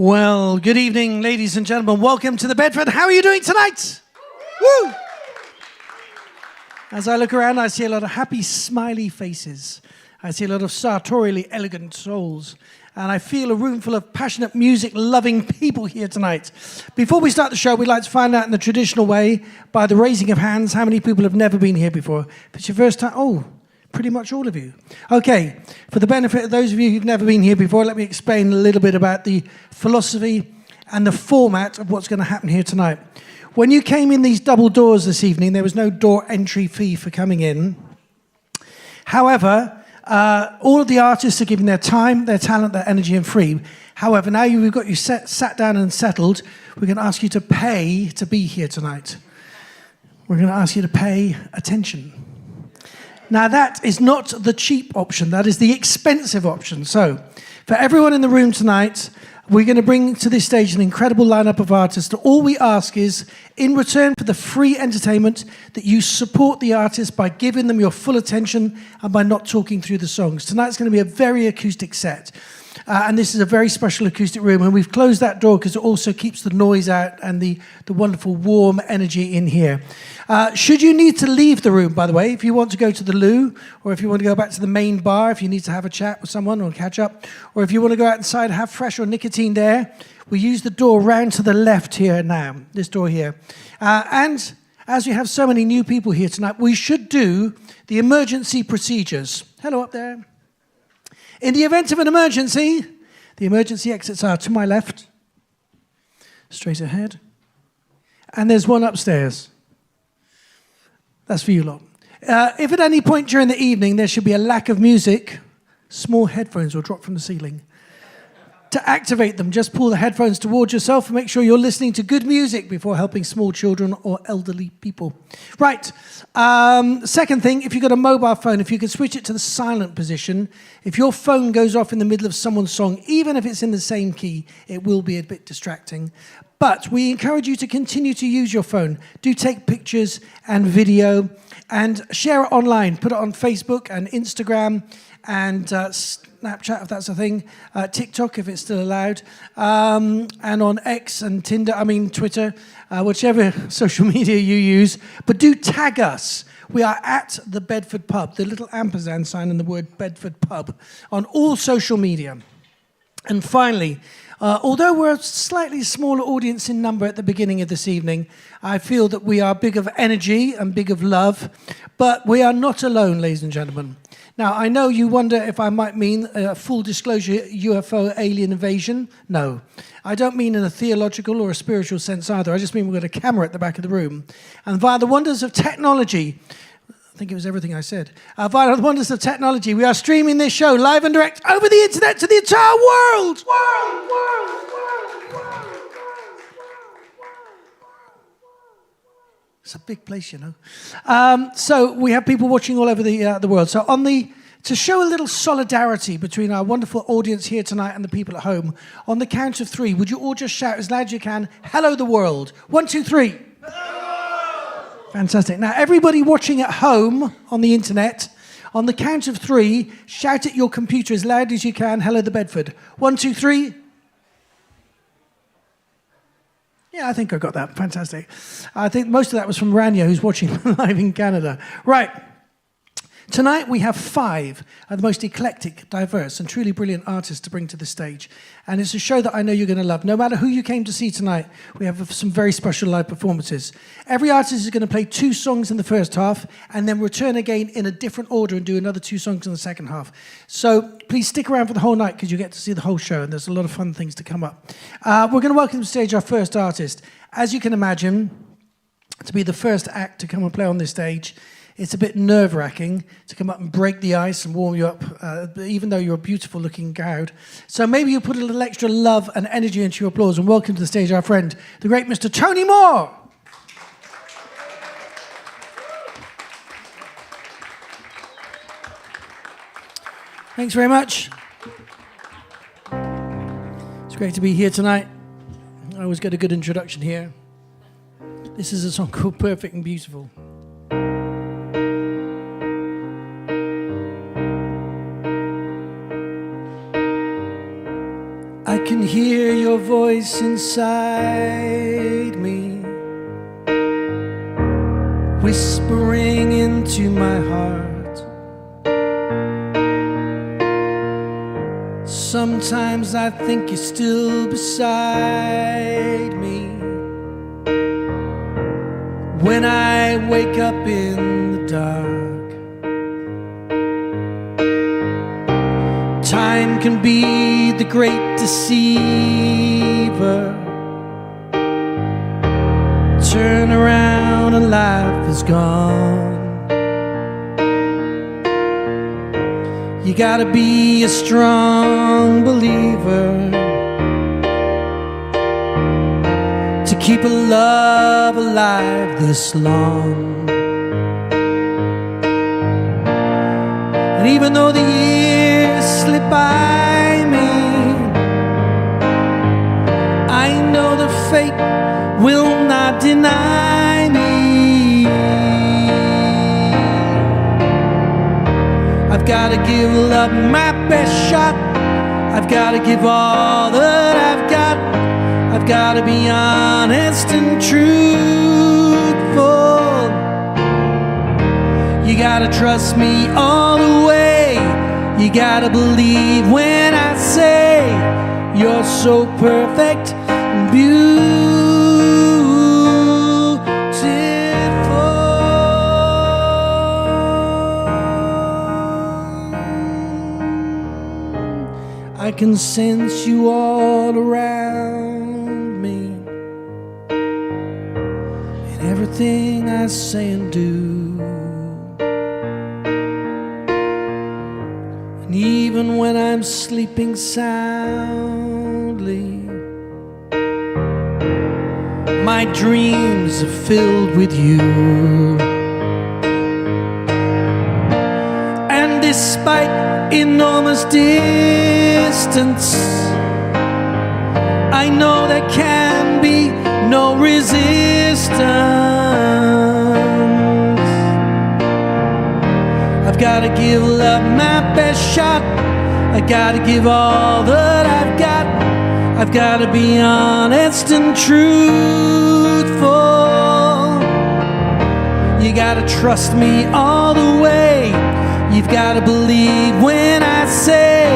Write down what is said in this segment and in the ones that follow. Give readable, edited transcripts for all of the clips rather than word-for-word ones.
Well, good evening, ladies and gentlemen. Welcome to the Bedford. How are you doing tonight? Woo! As I look around, I see a lot of happy, smiley faces. I see a lot of sartorially elegant souls. And I feel a room full of passionate, music-loving people here tonight. Before we start the show, we'd like to find out in the traditional way, by the raising of hands, how many people have never been here before. If it's your first time, oh, pretty much all of you. Okay, for the benefit of those of you who've never been here before, let me explain a little bit about the philosophy and the format of what's going to happen here tonight. When you came in these double doors this evening, there was no door entry fee for coming in. However, all of the artists are giving their time, their talent, their energy and free. However, now we've got you sat down and settled, we're going to ask you to pay to be here tonight. We're going to ask you to pay attention. Now, that is not the cheap option. That is the expensive option. So, for everyone in the room tonight, we're going to bring to this stage an incredible lineup of artists. All we ask is, in return for the free entertainment, that you support the artists by giving them your full attention and by not talking through the songs. Tonight's going to be a very acoustic set. And this is a very special acoustic room. And we've closed that door because it also keeps the noise out and the wonderful warm energy in here. Should you need to leave the room, by the way, if you want to go to the loo, or if you want to go back to the main bar, if you need to have a chat with someone or catch up, or if you want to go outside and have fresh or nicotine air, we use the door round to the left here now, this door here. And as we have so many new people here tonight, we should do the emergency procedures. Hello up there. In the event of an emergency, the emergency exits are to my left, straight ahead, and there's one upstairs. That's for you lot. If at any point during the evening there should be a lack of music, small headphones will drop from the ceiling. To activate them, just pull the headphones towards yourself and make sure you're listening to good music before helping small children or elderly people. Right. Second thing, if you've got a mobile phone, if you can switch it to the silent position, if your phone goes off in the middle of someone's song, even if it's in the same key, it will be a bit distracting. But we encourage you to continue to use your phone. Do take pictures and video and share it online. Put it on Facebook and Instagram and Snapchat, if that's a thing, TikTok, if it's still allowed, and on X and Twitter, whichever social media you use. But do tag us. We are at the Bedford Pub, the little ampersand sign in the word Bedford Pub, on all social media. And finally, although we're a slightly smaller audience in number at the beginning of this evening, I feel that we are big of energy and big of love, but we are not alone, ladies and gentlemen. Now, I know you wonder if I might mean full disclosure UFO alien invasion. No, I don't mean in a theological or a spiritual sense either. I just mean we've got a camera at the back of the room. And via the wonders of technology, I think it was everything I said. Via the wonders of technology, we are streaming this show live and direct over the internet to the entire world. It's a big place, you know. So we have people watching all over the world. So to show a little solidarity between our wonderful audience here tonight and the people at home, on the count of three, would you all just shout as loud as you can, "Hello the world." 1, 2, 3. Hello! Fantastic. Now everybody watching at home on the internet, on the count of three, shout at your computer as loud as you can, "Hello the Bedford." 1, 2, 3. Yeah, I think I got that. Fantastic. I think most of that was from Rania, who's watching live in Canada. Right. Tonight we have 5 of the most eclectic, diverse, and truly brilliant artists to bring to the stage. And it's a show that I know you're going to love. No matter who you came to see tonight, we have some very special live performances. Every artist is going to play 2 songs in the first half and then return again in a different order and do another 2 songs in the second half. So please stick around for the whole night because you get to see the whole show and there's a lot of fun things to come up. We're going to welcome to the stage our first artist. As you can imagine, to be the first act to come and play on this stage, it's a bit nerve-wracking to come up and break the ice and warm you up, even though you're a beautiful-looking crowd. So maybe you put a little extra love and energy into your applause and welcome to the stage our friend, the great Mr. Tony Moore. Thanks very much. It's great to be here tonight. I always get a good introduction here. This is a song called Perfect and Beautiful. can hear your voice inside me, whispering into my heart. Sometimes I think you're still beside me when I wake up in the dark. Time can be the great deceiver. Turn around and life is gone. You gotta be a strong believer to keep a love alive this long. And even though the years slip by me, I know the fate will not deny me. I've gotta give love my best shot. I've gotta give all that I've got. I've gotta be honest and truthful. You gotta trust me all the way. You gotta believe when I say you're so perfect and beautiful. I can sense you all around me in everything I say and do. And even when I'm sleeping soundly, my dreams are filled with you. And despite enormous distance, I know there can be no resistance. I've gotta give love my best shot. I gotta give all that I've got. I've gotta be honest and truthful. You gotta trust me all the way. You've gotta believe when I say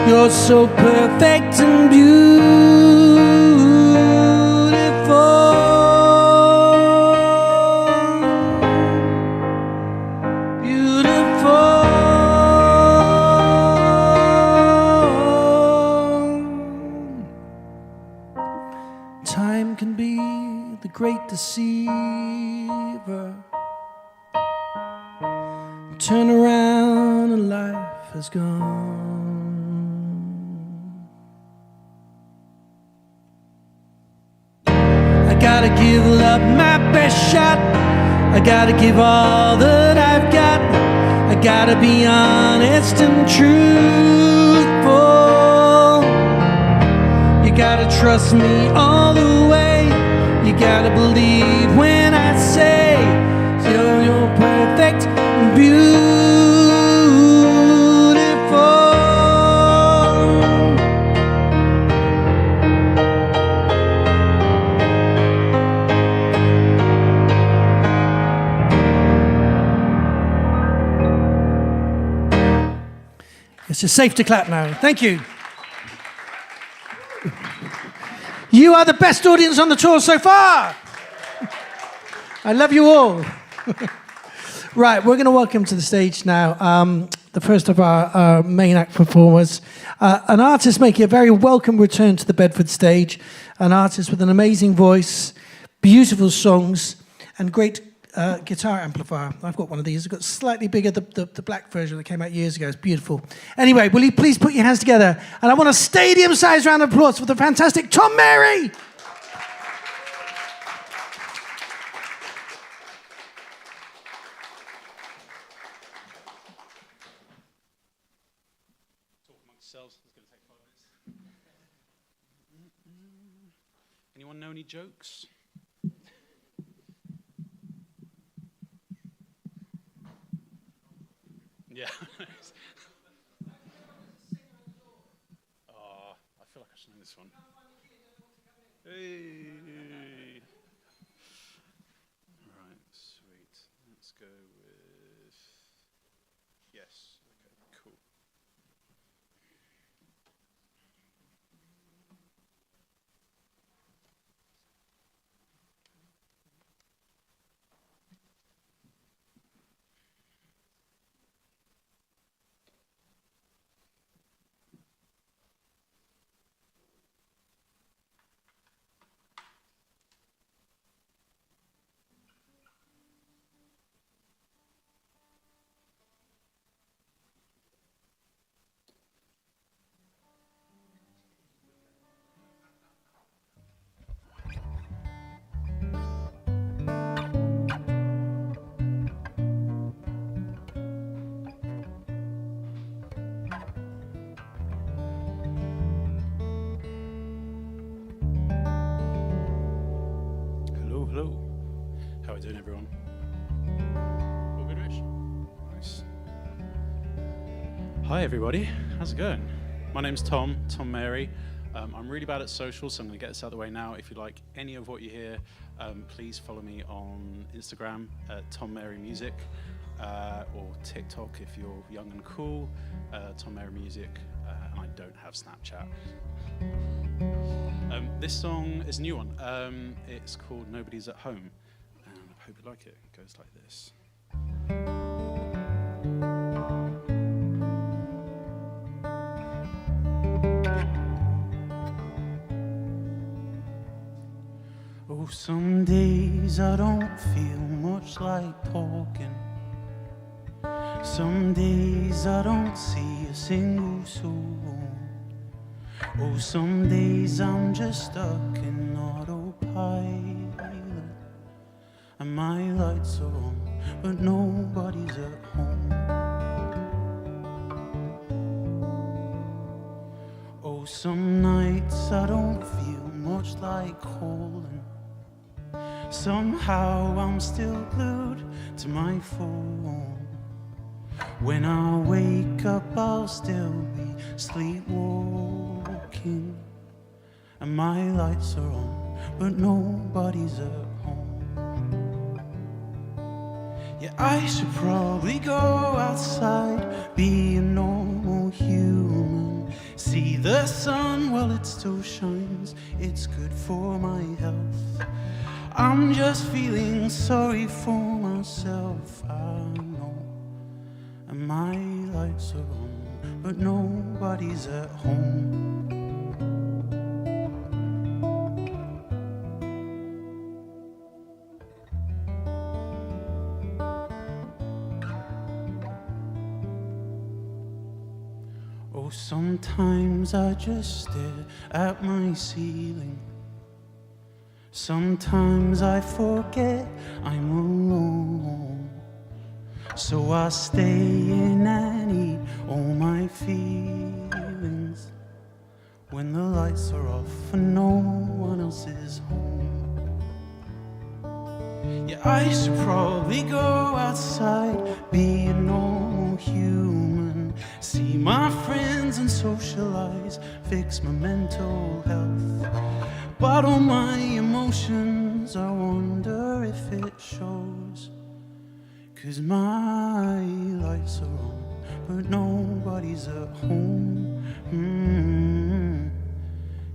you're so perfect and time can be the great deceiver. Turn around and life has gone. I gotta give love my best shot. I gotta give all that I've got. I gotta be honest and truthful. You gotta trust me all the way. You gotta believe when I say you're perfect and beautiful. It's just safe to clap now. Thank you. You are the best audience on the tour so far. I love you all. Right, we're going to welcome to the stage now the first of our main act performers, an artist making a very welcome return to the Bedford stage, an artist with an amazing voice, beautiful songs, and great guitar amplifier. I've got one of these. I've got slightly bigger, the black version that came out years ago. It's beautiful. Anyway, will you please put your hands together? And I want a stadium-sized round of applause for the fantastic Tom Mary. Talk amongst yourselves. It's going to take 5 minutes. Anyone know any jokes? Yeah. Oh, I feel like I should Hey. Right, sweet. Let's go with yes. Okay, cool. Hello, hello. How are we doing, everyone? All good, Rich? Nice. Hi, everybody. How's it going? My name's Tom Mary. I'm really bad at social, so I'm going to get this out of the way now. If you like any of what you hear, please follow me on Instagram at Tom Mary Music, or TikTok if you're young and cool, Tom Mary Music, and I don't have Snapchat. This song is a new one. It's called Nobody's at Home, and I hope you like it. It goes like this. Oh, some days I don't feel much like talking. Some days I don't see a single soul. Oh, some days I'm just stuck in autopilot, and my lights are on, but nobody's at home. Oh, some nights I don't feel much like calling. Somehow I'm still glued to my phone. When I wake up, I'll still be sleepwalking, and my lights are on, but nobody's at home. Yeah, I should probably go outside, be a normal human. See the sun while it still shines, it's good for my health. I'm just feeling sorry for myself, I know. And my lights are on, but nobody's at home. Oh, sometimes I just stare at my ceiling. Sometimes I forget I'm alone. So I stay in and eat all my feelings when the lights are off and no one else is home. Yeah, I should probably go outside, be a normal human, see my friends and socialize, fix my mental health. But all my emotions, I wonder if it shows. 'Cause my lights are on, but nobody's at home.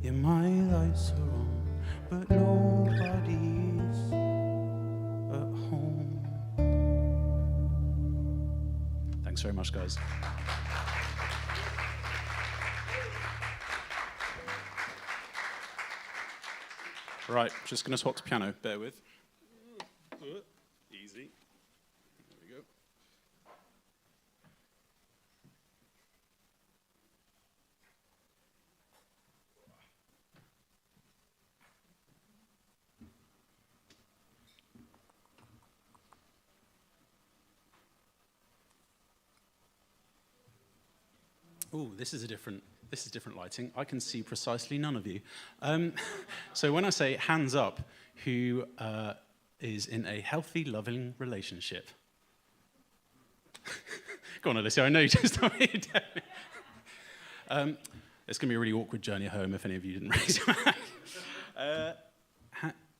Yeah, my lights are on, but nobody's at home. Thanks very much, guys. Right, just going to swap to piano, bear with. Easy. There we go. Oh, this is different lighting. I can see precisely none of you. So when I say hands up, who is in a healthy, loving relationship? Go on, Alicia, I know you just told me. It's going to be a really awkward journey home if any of you didn't raise your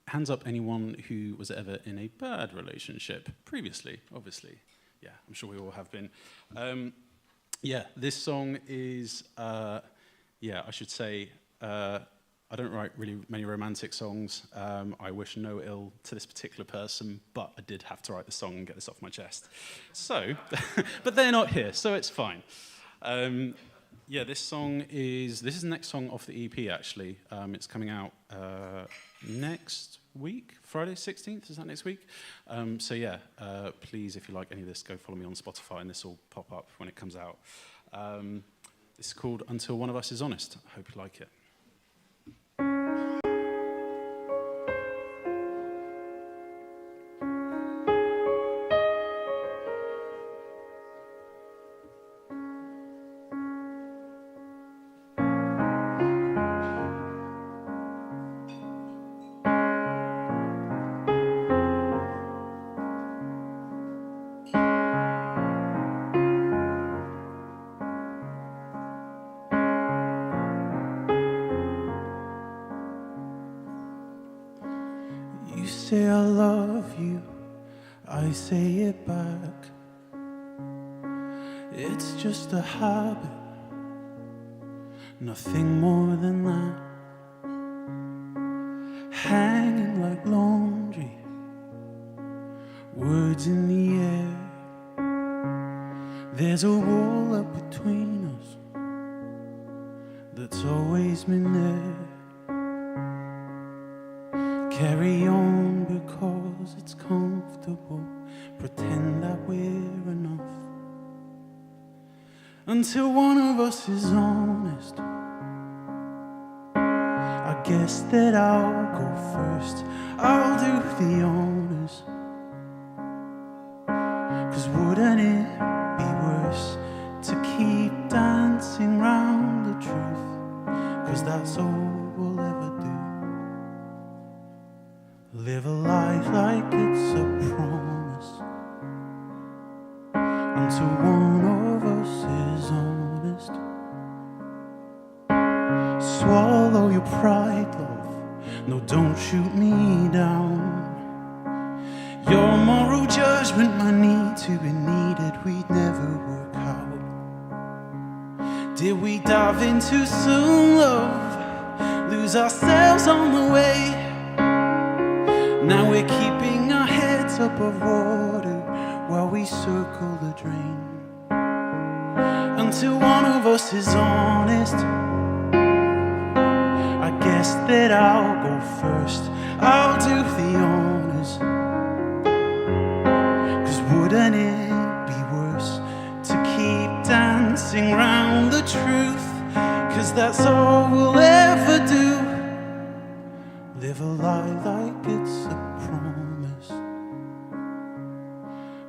Hands up anyone who was ever in a bad relationship previously, obviously. Yeah, I'm sure we all have been. Yeah, this song is, I should say, I don't write really many romantic songs. I wish no ill to this particular person, but I did have to write the song and get this off my chest. So, but they're not here, so it's fine. Yeah, this is the next song off the EP, actually. It's coming out next week, Friday 16th, is that next week? So yeah, please, if you like any of this, go follow me on Spotify, and this will pop up when it comes out. This is called Until One of Us Is Honest. I hope you like it. You say I love you, I say it back. It's just a habit, nothing more than that. Hanging like laundry, words in the air. There's a wall up between us that's always been there. Carry on because it's comfortable. Pretend that we're enough until one of us is honest. I guess that I'll go first. I'll do the honors. 'Cause wouldn't it be worse to keep dancing round the truth? 'Cause that's all we'll ever do. Live a life like it's a promise until one of us is honest. Swallow your pride, love. No, don't shoot me down. Your moral judgment might need to be needed. We'd never work out. Did we dive in too soon, love? Lose ourselves on the way. Now we're keeping our heads above water while we circle the drain. Until one of us is honest. I guess that I'll go first. I'll do the honors. 'Cause wouldn't it be worse to keep dancing round the truth? 'Cause that's all we'll ever do. Live a life like it's a promise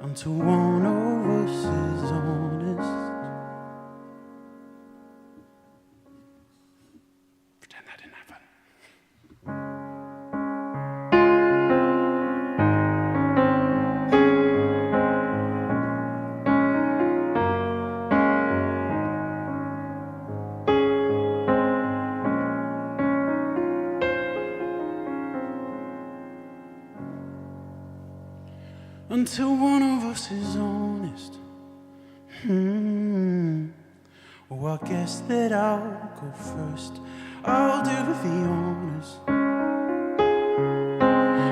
until one of us is honest. Pretend that didn't happen. Until one of us is honest. Oh, I guess that I'll go first. I'll do the honors.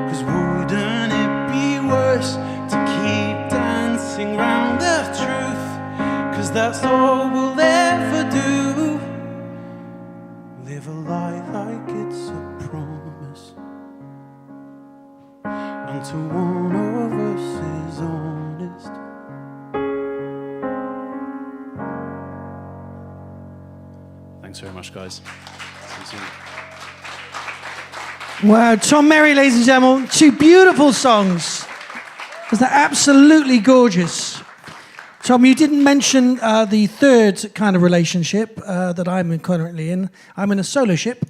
'Cause wouldn't it be worse to keep dancing round the truth? 'Cause that's all we'll ever do. Live a life like it's a promise until one of us is honest. Thanks very much, guys. See you soon. Wow, Tom Merry, ladies and gentlemen, two beautiful songs. They're absolutely gorgeous. Tom, you didn't mention the third kind of relationship that I'm currently in. I'm in a solo ship,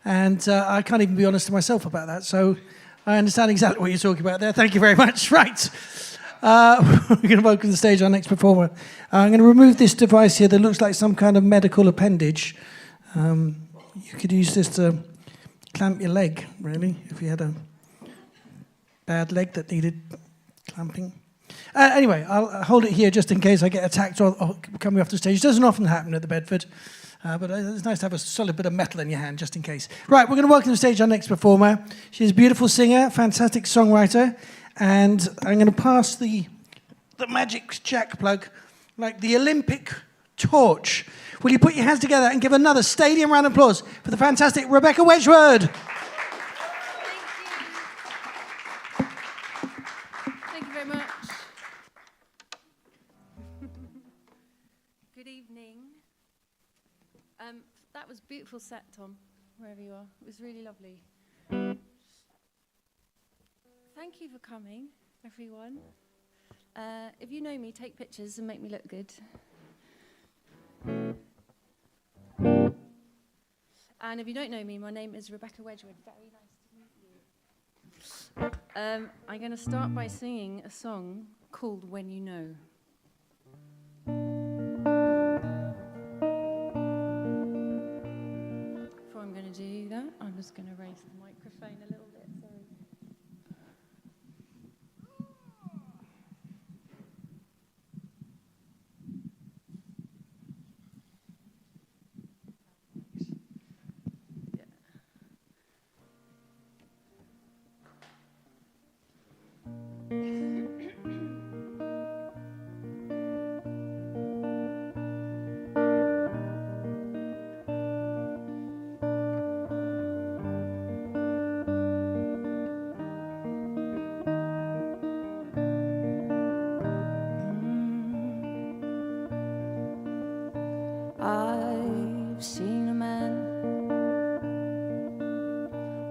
and I can't even be honest to myself about that, so I understand exactly what you're talking about there. Thank you very much. Right. We're going to welcome to the stage our next performer. I'm going to remove this device here that looks like some kind of medical appendage. You could use this to clamp your leg, really, if you had a bad leg that needed clamping. Anyway, I'll hold it here just in case I get attacked or coming off the stage. It doesn't often happen at the Bedford, but it's nice to have a solid bit of metal in your hand just in case. Right, we're going to welcome to the stage our next performer. She's a beautiful singer, fantastic songwriter, and I'm going to pass the magic jack plug like the Olympic torch. Will you put your hands together and give another stadium round of applause for the fantastic Rebecca Wedgwood? Thank you very much. Good evening. That was a beautiful set, Tom, wherever you are. It was really lovely. Thank you for coming, everyone. If you know me, take pictures and make me look good. And if you don't know me, my name is Rebecca Wedgwood. Very nice to meet you. I'm going to start by singing a song called When You Know. Before I'm going to do that, I'm just going to raise the microphone a little bit. Sorry. I've seen a man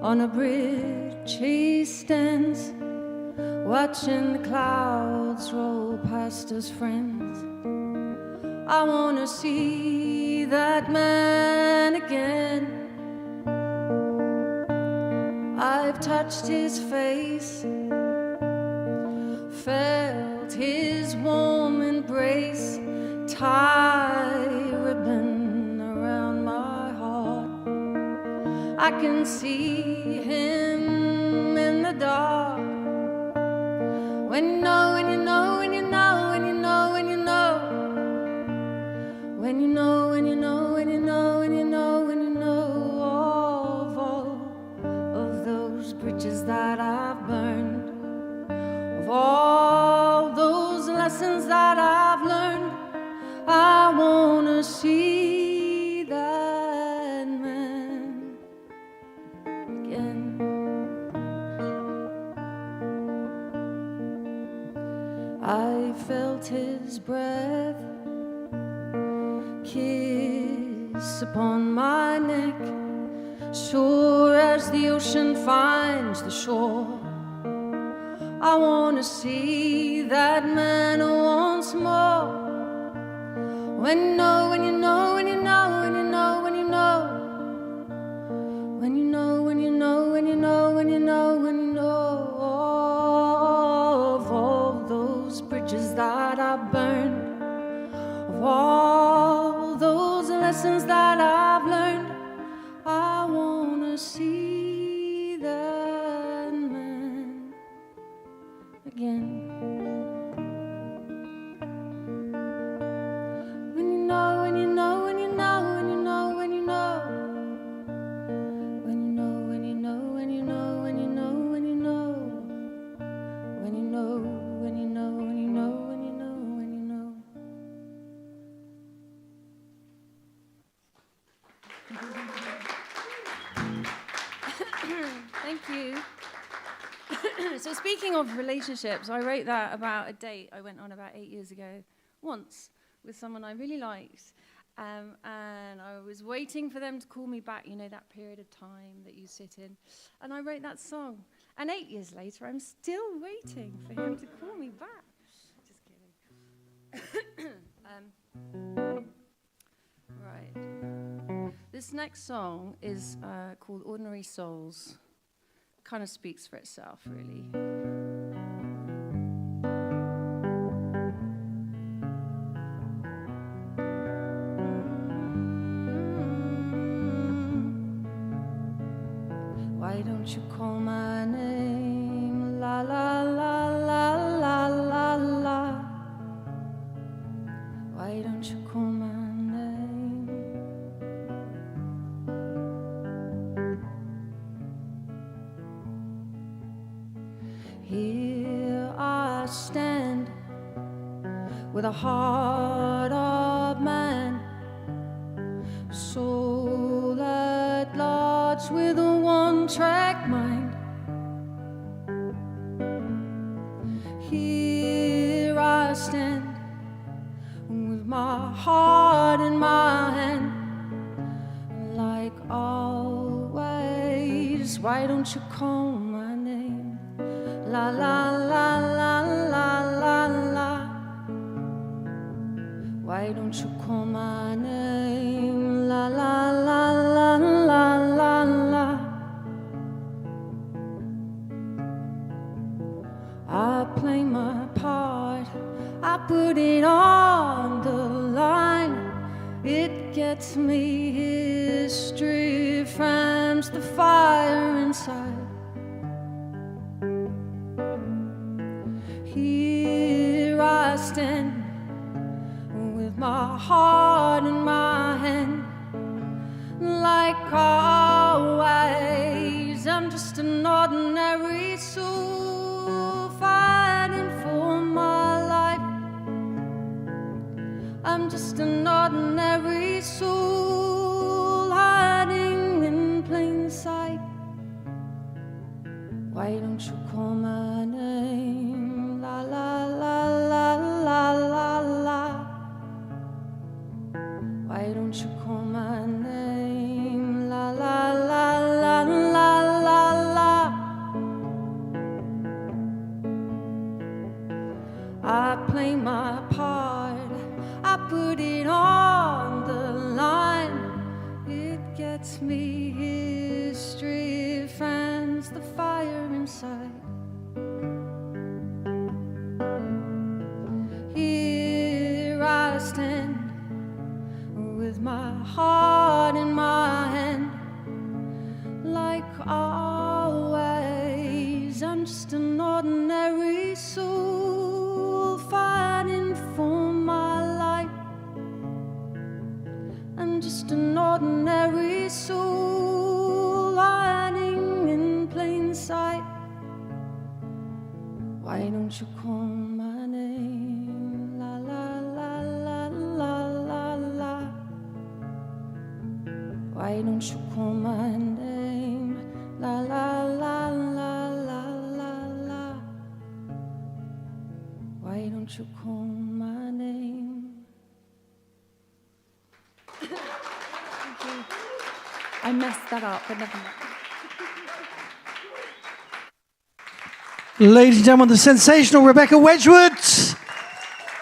on a bridge, he stands watching the clouds roll past his friends. I want to see that man again. I've touched his face, felt his warm embrace, tie ribbon around my heart. I can see him in the dark. When you know, when you know, when you know, when you know, when you know, when you know, when you know, when you know, when you know, when you know of all of those bridges that I've burned, of all those lessons that I've learned. I wanna see that man again. I felt his breath kiss upon my neck, sure as the ocean finds the shore. I wanna see that man once more. When you know, when you know, when you know, when you know, when you know, when you know, when you know, when you know, when you know, when you know of all those bridges that I've burned, of all those lessons that I've learned. I wanna see that man again. Thank you. So speaking of relationships, I wrote that about a date I went on about 8 years ago, once, with someone I really liked. And I was waiting for them to call me back, you know, that period of time that you sit in. And I wrote that song. And 8 years later, I'm still waiting for him to call me back. Just kidding. Right. This next song is called Ordinary Souls. Kind of speaks for itself, really. call my name? La la la la la la la. Why don't you call my name? Here I stand with a heart of man, soul at large with a one-track mind. Here I stand with my heart in my hand, like always. Why don't you call my name? La la la la la la la. Why don't you call my name? La la la la la la la. I play my part, I put it on the line. It gets me history, fans the fire inside. Here I stand with my heart in my hand, like always. I'm just an ordinary soul fighting for my life. I'm just an ordinary soul hiding in plain sight. Why don't you call my name? La la la la la la la. Why don't you call my name? La la la la la la la. I play my part, I put it on the line. It gets me history, fans the fire inside. Here I stand with my heart in my hand, like always. I'm just an ordinary soul fighting for my life. I'm just an ordinary soul hiding in plain sight. Why don't you call my name? La la la la la la la. Why don't you call my name? La la la la la la la. Why don't you call my name? Thank you. I messed that up, but never mind. Ladies and gentlemen, the sensational Rebecca Wedgwood.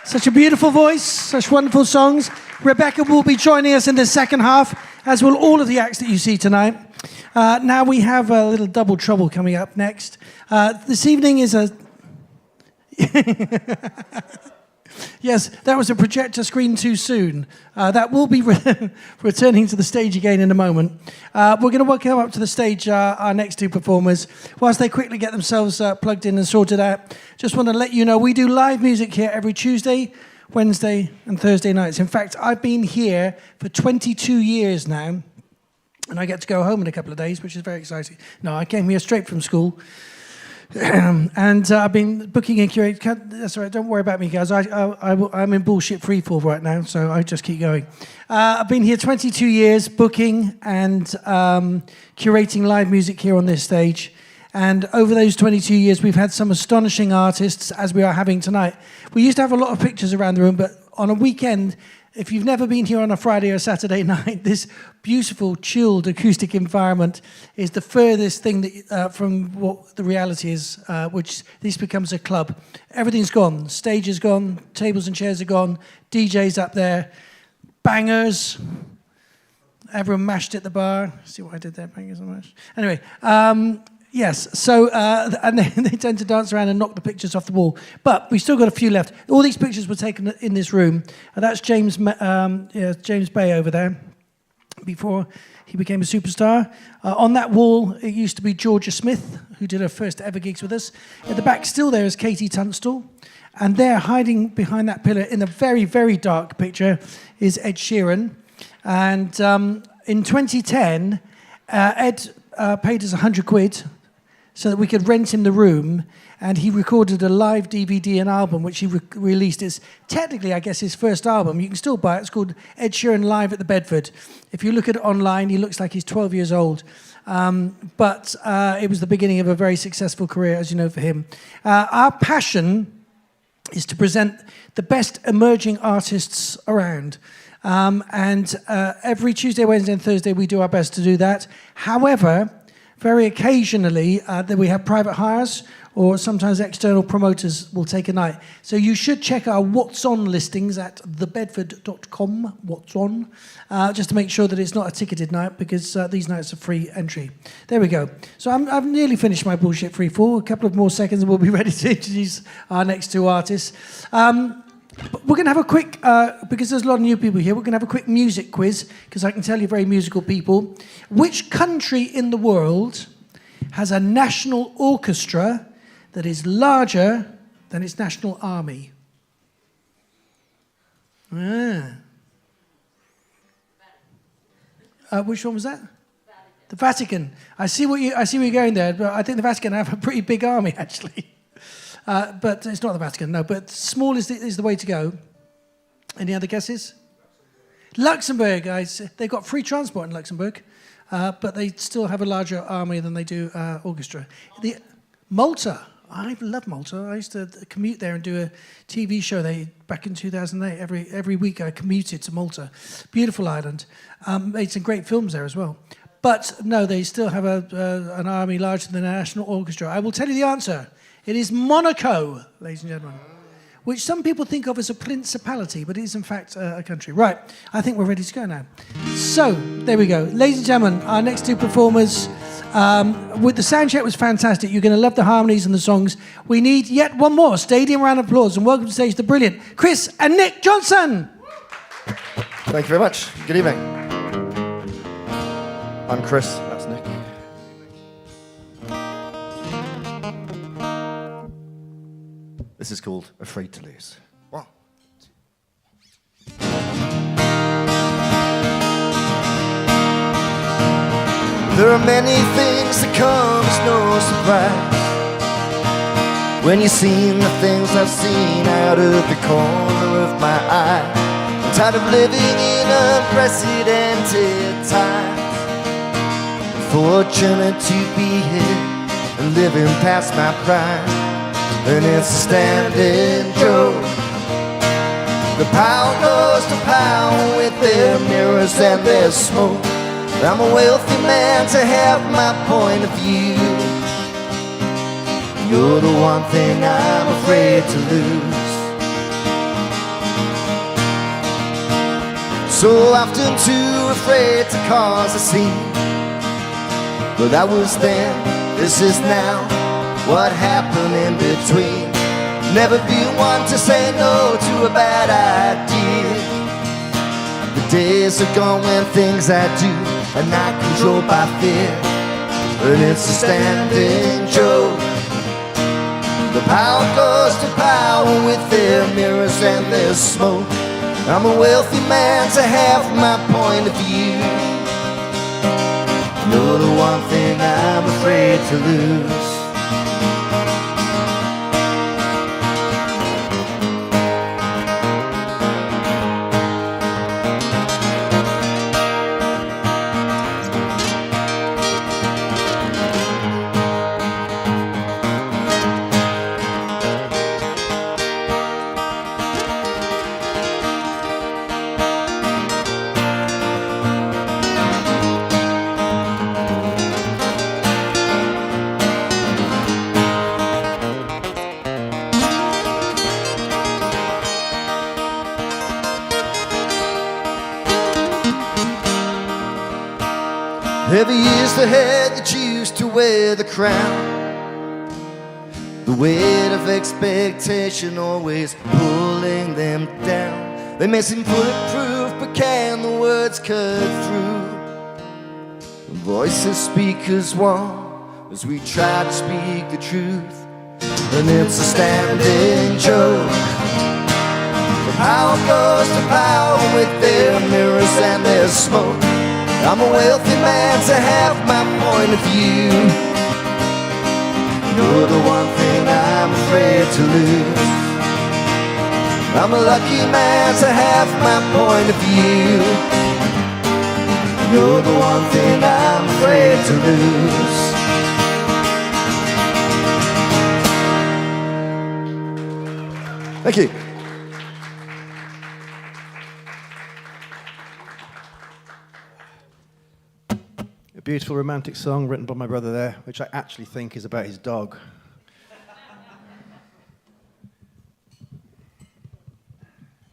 Such a beautiful voice, such wonderful songs. Rebecca will be joining us in the second half, as will all of the acts that you see tonight. Now we have a little double trouble coming up next. This evening is a... Yes, that was a projector screen too soon. That will be returning to the stage again in a moment. We're going to welcome up to the stage our next two performers. Whilst they quickly get themselves plugged in and sorted out, just want to let you know we do live music here every Tuesday, Wednesday and Thursday nights. In fact, I've been here for 22 years now, and I get to go home in a couple of days, which is very exciting. No, I came here straight from school. And I've been booking and curating. That's all right, don't worry about me, guys. I'm in bullshit freefall right now, so I just keep going. I've been here 22 years, booking and curating live music here on this stage. And over those 22 years, we've had some astonishing artists, as we are having tonight. We used to have a lot of pictures around the room, but on a weekend, if you've never been here on a Friday or Saturday night, this beautiful, chilled acoustic environment is the furthest thing that, from what the reality is, which this becomes a club. Everything's gone. Stage is gone. Tables and chairs are gone. DJs up there. Bangers. Everyone mashed at the bar. See what I did there? Bangers and mash. Anyway, yes, so, and they tend to dance around and knock the pictures off the wall. But we've still got a few left. All these pictures were taken in this room. And that's James Bay over there. before he became a superstar. On that wall, it used to be Georgia Smith, who did her first ever gigs with us. At the back, still there, is Katie Tunstall. And there, hiding behind that pillar in a very, very dark picture, is Ed Sheeran. And in 2010, Ed paid us 100 quid so that we could rent him the room, and he recorded a live DVD and album, which he released. It's technically, I guess, his first album. You can still buy it. It's called Ed Sheeran Live at the Bedford. If you look at it online, he looks like he's 12 years old. But it was the beginning of a very successful career, as you know, for him. Our passion is to present the best emerging artists around. And every Tuesday, Wednesday, and Thursday, we do our best to do that. However, very occasionally, that we have private hires, or sometimes external promoters will take a night. So you should check our What's On listings at thebedford.com, What's On, just to make sure that it's not a ticketed night, because these nights are free entry. There we go. So I've nearly finished my bullshit free fall. A couple of more seconds and we'll be ready to introduce our next two artists. We're going to have a quick, because there's a lot of new people here, we're going to have a quick music quiz, because I can tell you're very musical people. Which country in the world has a national orchestra that is larger than its national army? Which one was that? The Vatican. I see where you're going there, but I think the Vatican have a pretty big army, actually. But it's not the Vatican, no. But small is the way to go. Any other guesses? Luxembourg, guys. They've got free transport in Luxembourg, but they still have a larger army than they do orchestra. Malta. I love Malta. I used to commute there and do a TV show there back in 2008. Every week I commuted to Malta. Beautiful island. Made some great films there as well. But no, they still have an army larger than a national orchestra. I will tell you the answer. It is Monaco, ladies and gentlemen, which some people think of as a principality, but it is in fact a country. Right, I think we're ready to go now. So, there we go. Ladies and gentlemen, our next two performers, with the sound check was fantastic. You're going to love the harmonies and the songs. We need yet one more stadium round of applause, and welcome to stage the brilliant Chris and Nick Johnson. Thank you very much. Good evening. I'm Chris, that's Nick. This is called Afraid to Lose. One, two. There are many things that come as no surprise when you've seen the things I've seen out of the corner of my eye. I'm tired of living in unprecedented times. Fortunate to be here and living past my prime. And it's a standing joke. The power goes to power with their mirrors and their smoke. I'm a wealthy man to have my point of view. You're the one thing I'm afraid to lose. So often too afraid to cause a scene. But that was then, this is now. What happened in between? Never be one to say no to a bad idea. The days are gone when things I do are not controlled by fear. And it's a standing joke. The power goes to power with their mirrors and their smoke. I'm a wealthy man to have my point of view. You're the one thing I'm afraid to lose. Heavy is the head that used to wear the crown. The weight of expectation always pulling them down. They may seem bulletproof, but can the words cut through? Voices speak as one as we try to speak the truth, and it's a standing joke. From power goes to power with their mirrors and their smoke. I'm a wealthy man to have my point of view. You're the one thing I'm afraid to lose. I'm a lucky man to have my point of view. You're the one thing I'm afraid to lose. Thank you. A beautiful romantic song written by my brother there, which I actually think is about his dog.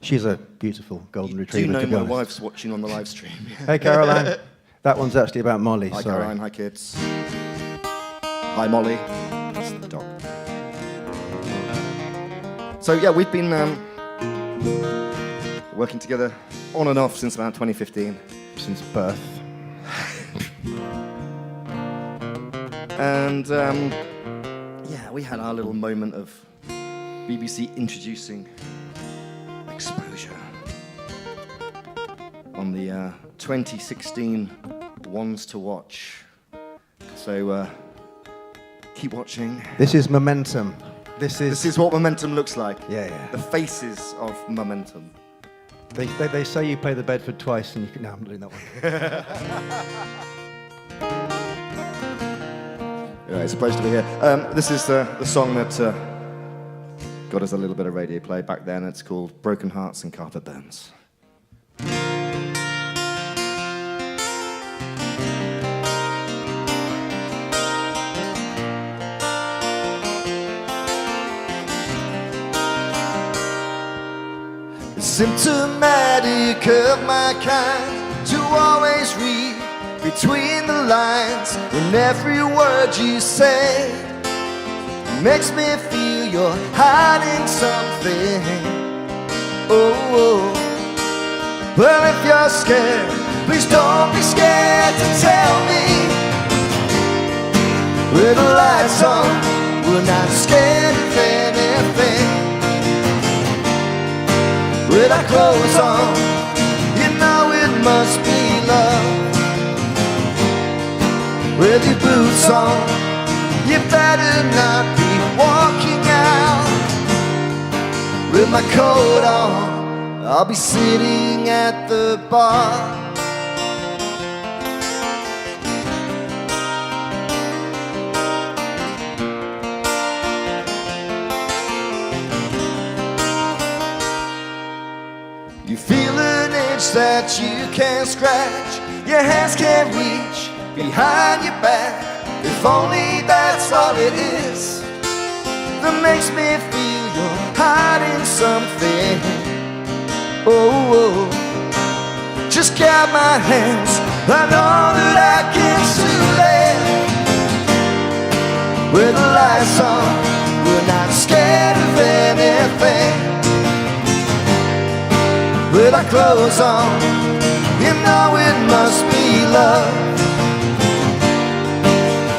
She's a beautiful golden retriever. Do you know to be my honest. wife's watching on the live stream? Hey, Caroline. That one's actually about Molly. Hi, sorry. Caroline. Hi, kids. Hi, Molly. That's the dog. So, yeah, we've been working together on and off since about 2015. Since birth. And, yeah, we had our little moment of BBC introducing exposure on the 2016 Ones to Watch. So keep watching. This is Momentum. This is what Momentum looks like. Yeah, yeah. The faces of Momentum. They say you play the Bedford twice, and you can. No, I'm not doing that one. Yeah, it's supposed to be here. This is the song that got us a little bit of radio play back then. It's called Broken Hearts and Carpet Burns. Symptomatic of my kind to always read between the lines in every word you say. Makes me feel you're hiding something. Oh, well, if you're scared, please don't be scared to tell me. With the lights on, we're not scared of anything. With our clothes on, you know it must be love. With your boots on, you better not be walking out. With my coat on, I'll be sitting at the bar. You feel an itch that you can't scratch, your hands can't reach behind your back. If only that's all it is that makes me feel you're hiding something. Oh, just grab my hands, I know that I can soothe it. With the lights on, we're not scared of anything. With our clothes on, you know it must be love.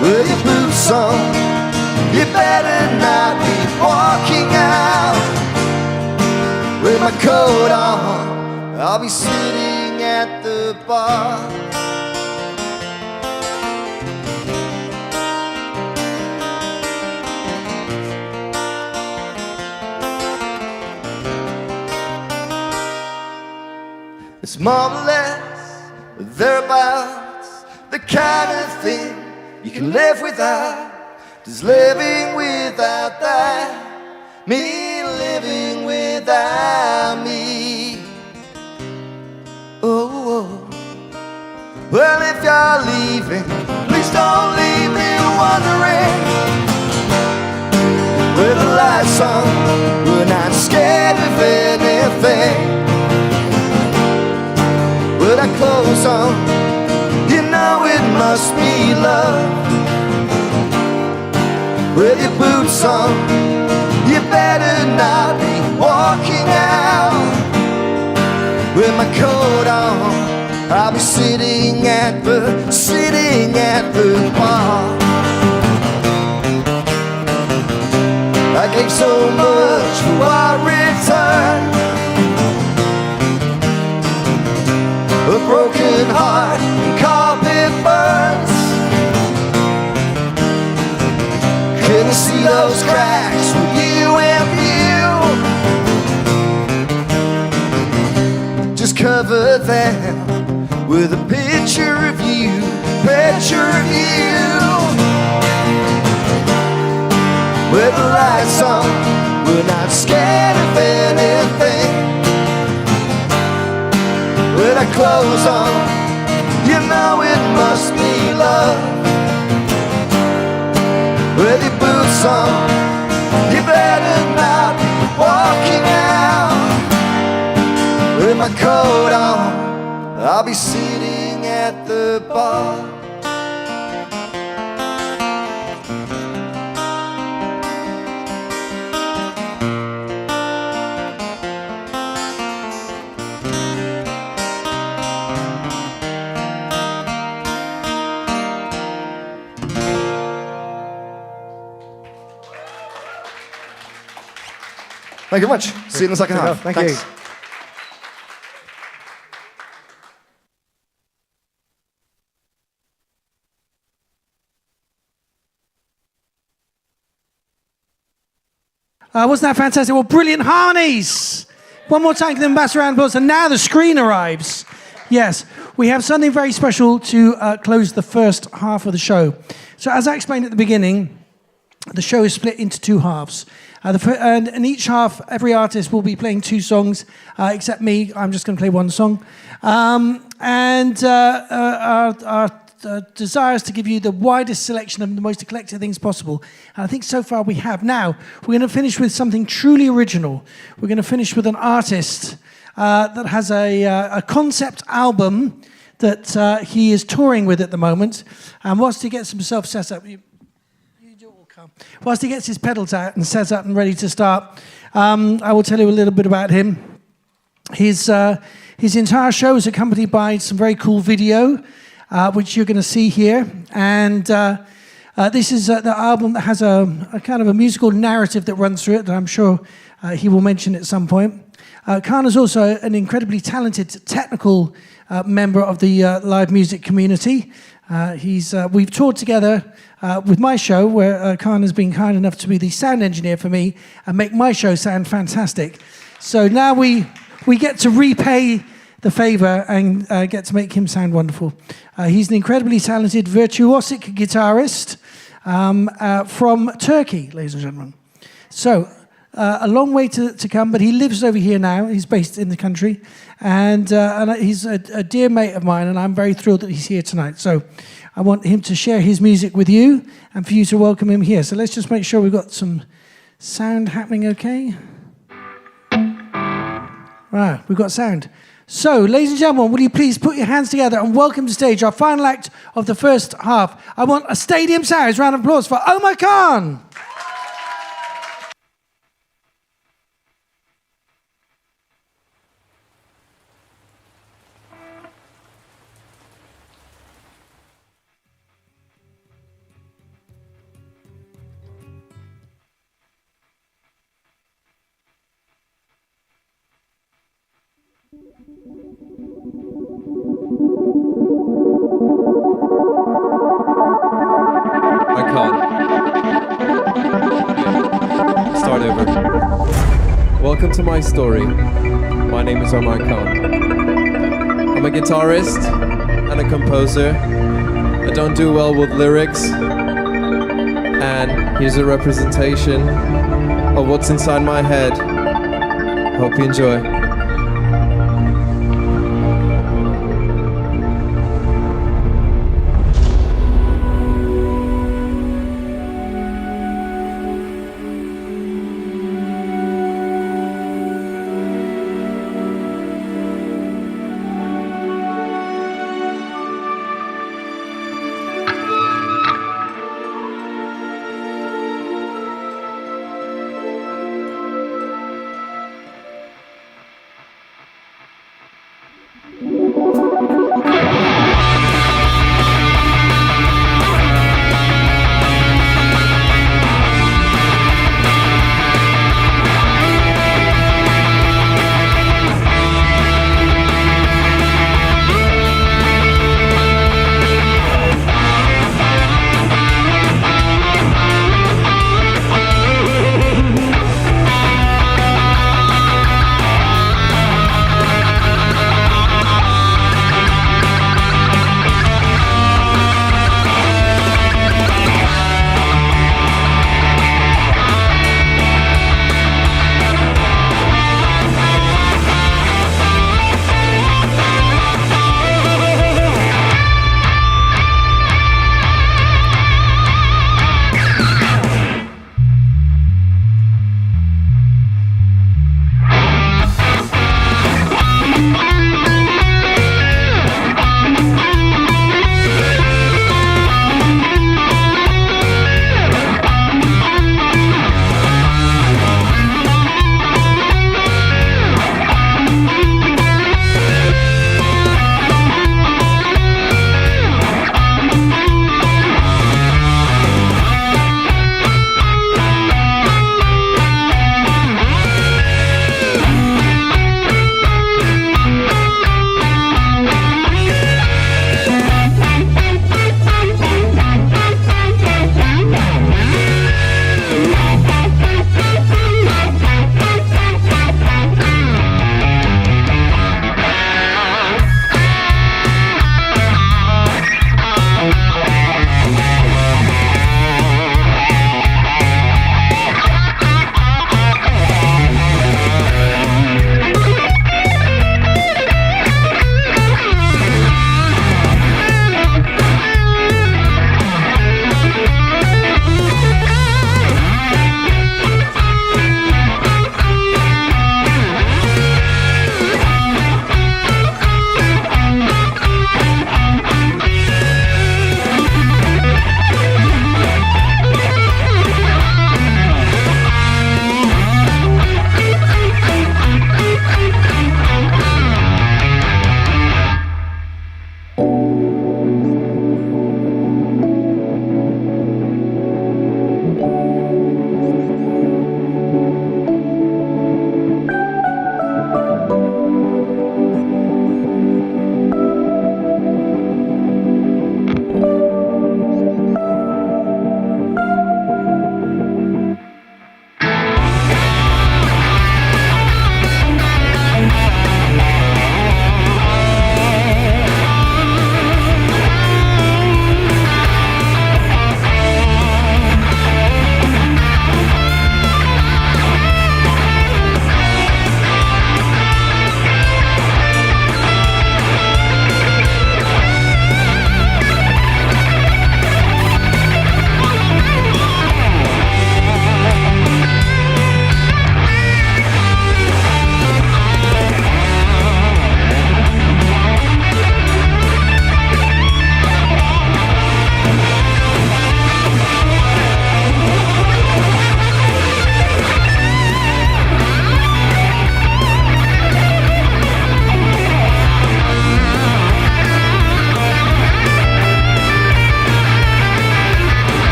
With your boots on, you better not be walking out. With my coat on, I'll be sitting at the bar. It's more or less, thereabouts, the kind of thing you can live without. Just living without that, me living without me. Oh, well, if you're leaving, please don't leave me wondering. With the lights on, we're not scared of anything. With our clothes on, you know it must be love. With your boots on, you better not be walking out. With my coat on, I'll be sitting at the bar. I gave so much for what return. A broken heart and carpet burns. Couldn't see those cracks with you and view. Just cover them with a picture of you, picture of you. With the lights on, we're not scared of anything. With our clothes on, you know it must be love. With your boots on, you better not be walking out. With my coat on, I'll be sitting at the bar. Thank you very much. See you in the second half. Thank Thanks. you. Wasn't that fantastic? Well, brilliant harmonies. One more time, give them a massive round of applause. And now the screen arrives. Yes, we have something very special to close the first half of the show. So as I explained at the beginning, the show is split into two halves. And in each half, every artist will be playing two songs, except me. I'm just going to play one song. Our desire is to give you the widest selection of the most eclectic things possible. And I think so far we have. Now, we're going to finish with something truly original. We're going to finish with an artist that has a concept album that he is touring with at the moment. And whilst he gets himself set up... Whilst he gets his pedals out and set up and ready to start, I will tell you a little bit about him. His entire show is accompanied by some very cool video, which you're going to see here. And this is the album that has a kind of a musical narrative that runs through it that I'm sure he will mention at some point. KAAN is also an incredibly talented technical member of the live music community. We've toured together with my show, where KAAN has been kind enough to be the sound engineer for me and make my show sound fantastic. So now we get to repay the favour and get to make him sound wonderful. He's an incredibly talented virtuosic guitarist from Turkey, ladies and gentlemen. So a long way to come, but he lives over here now. He's based in the country, and he's a dear mate of mine, and I'm very thrilled that he's here tonight. So I want him to share his music with you and for you to welcome him here. So let's just make sure we've got some sound happening okay. Right, we've got sound. So, ladies and gentlemen, will you please put your hands together and welcome to stage our final act of the first half. I want a stadium size round of applause for OMER KAAN. I can't. Start over. Welcome to my story. My name is OMER KAAN. I'm a guitarist and a composer. I don't do well with lyrics. And here's a representation of what's inside my head. Hope you enjoy.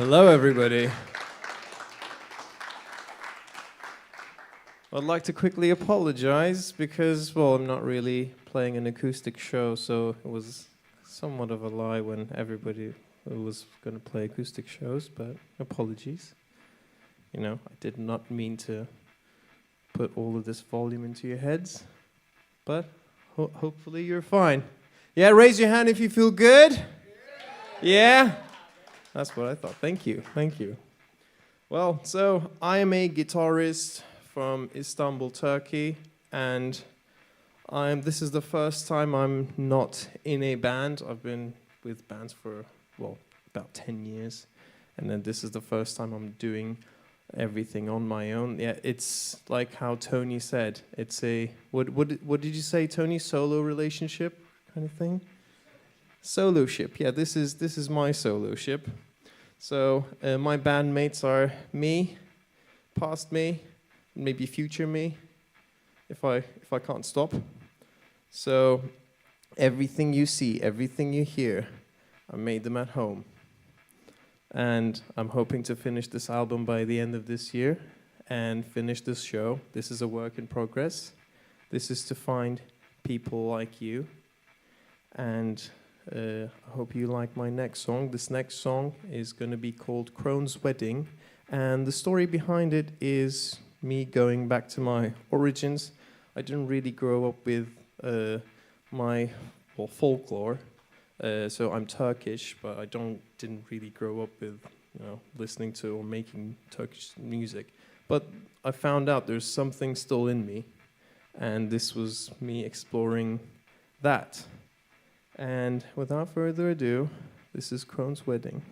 Hello, everybody. I'd like to quickly apologize because, well, I'm not really playing an acoustic show, so it was somewhat of a lie when everybody was going to play acoustic shows, but apologies. You know, I did not mean to put all of this volume into your heads, but hopefully you're fine. Yeah, raise your hand if you feel good. Yeah? That's what I thought. Thank you. Thank you. Well, so I am a guitarist from Istanbul, Turkey, and this is the first time I'm not in a band. I've been with bands for, well, about 10 years, and then this is the first time I'm doing everything on my own. Yeah, it's like how Tony said. It's a, what did you say, Tony? Solo relationship kind of thing? Solo ship. Yeah, this is my solo ship. So my bandmates are me, past me, maybe future me, if I can't stop. So everything you see, everything you hear, I made them at home. And I'm hoping to finish this album by the end of this year and finish this show. This is a work in progress. This is to find people like you. And I hope you like my next song. This next song is going to be called Crone's Wedding. And the story behind it is me going back to my origins. I didn't really grow up with my folklore. So I'm Turkish, but I didn't really grow up with, listening to or making Turkish music. But I found out there's something still in me, and this was me exploring that. And without further ado, this is Crone's Wedding.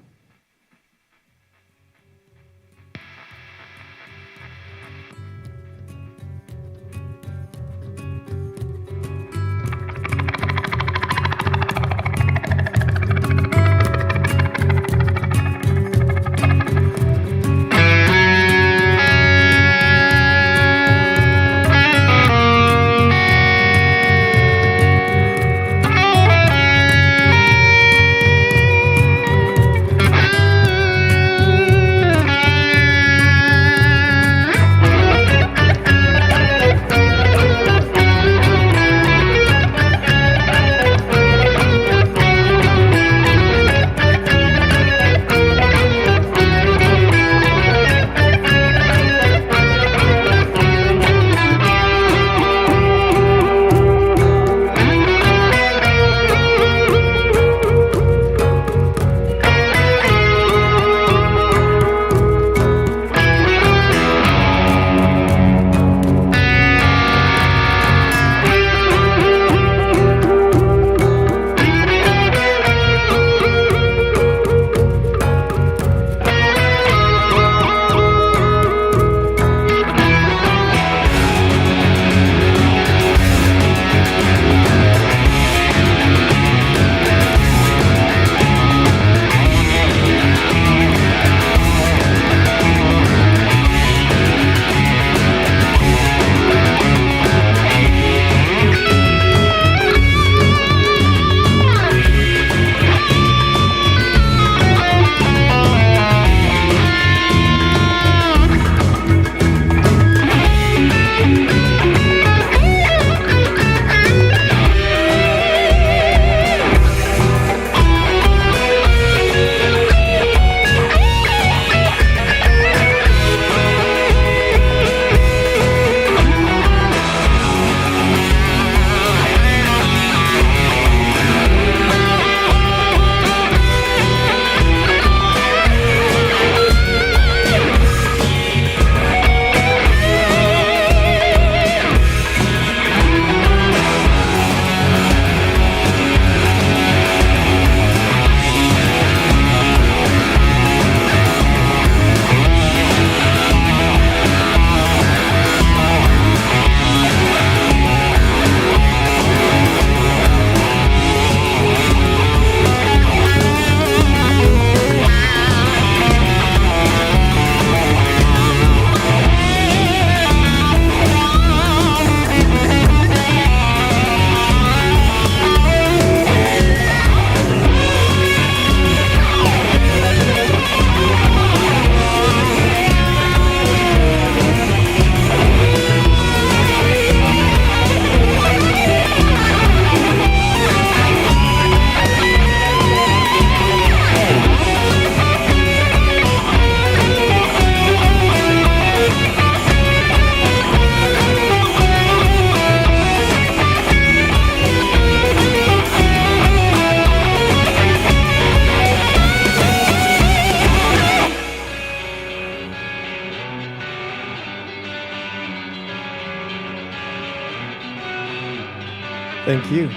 Thank you.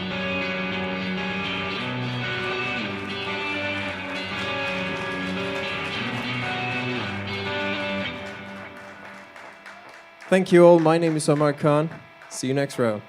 Thank you all. My name is Omar KAAN. See you next row.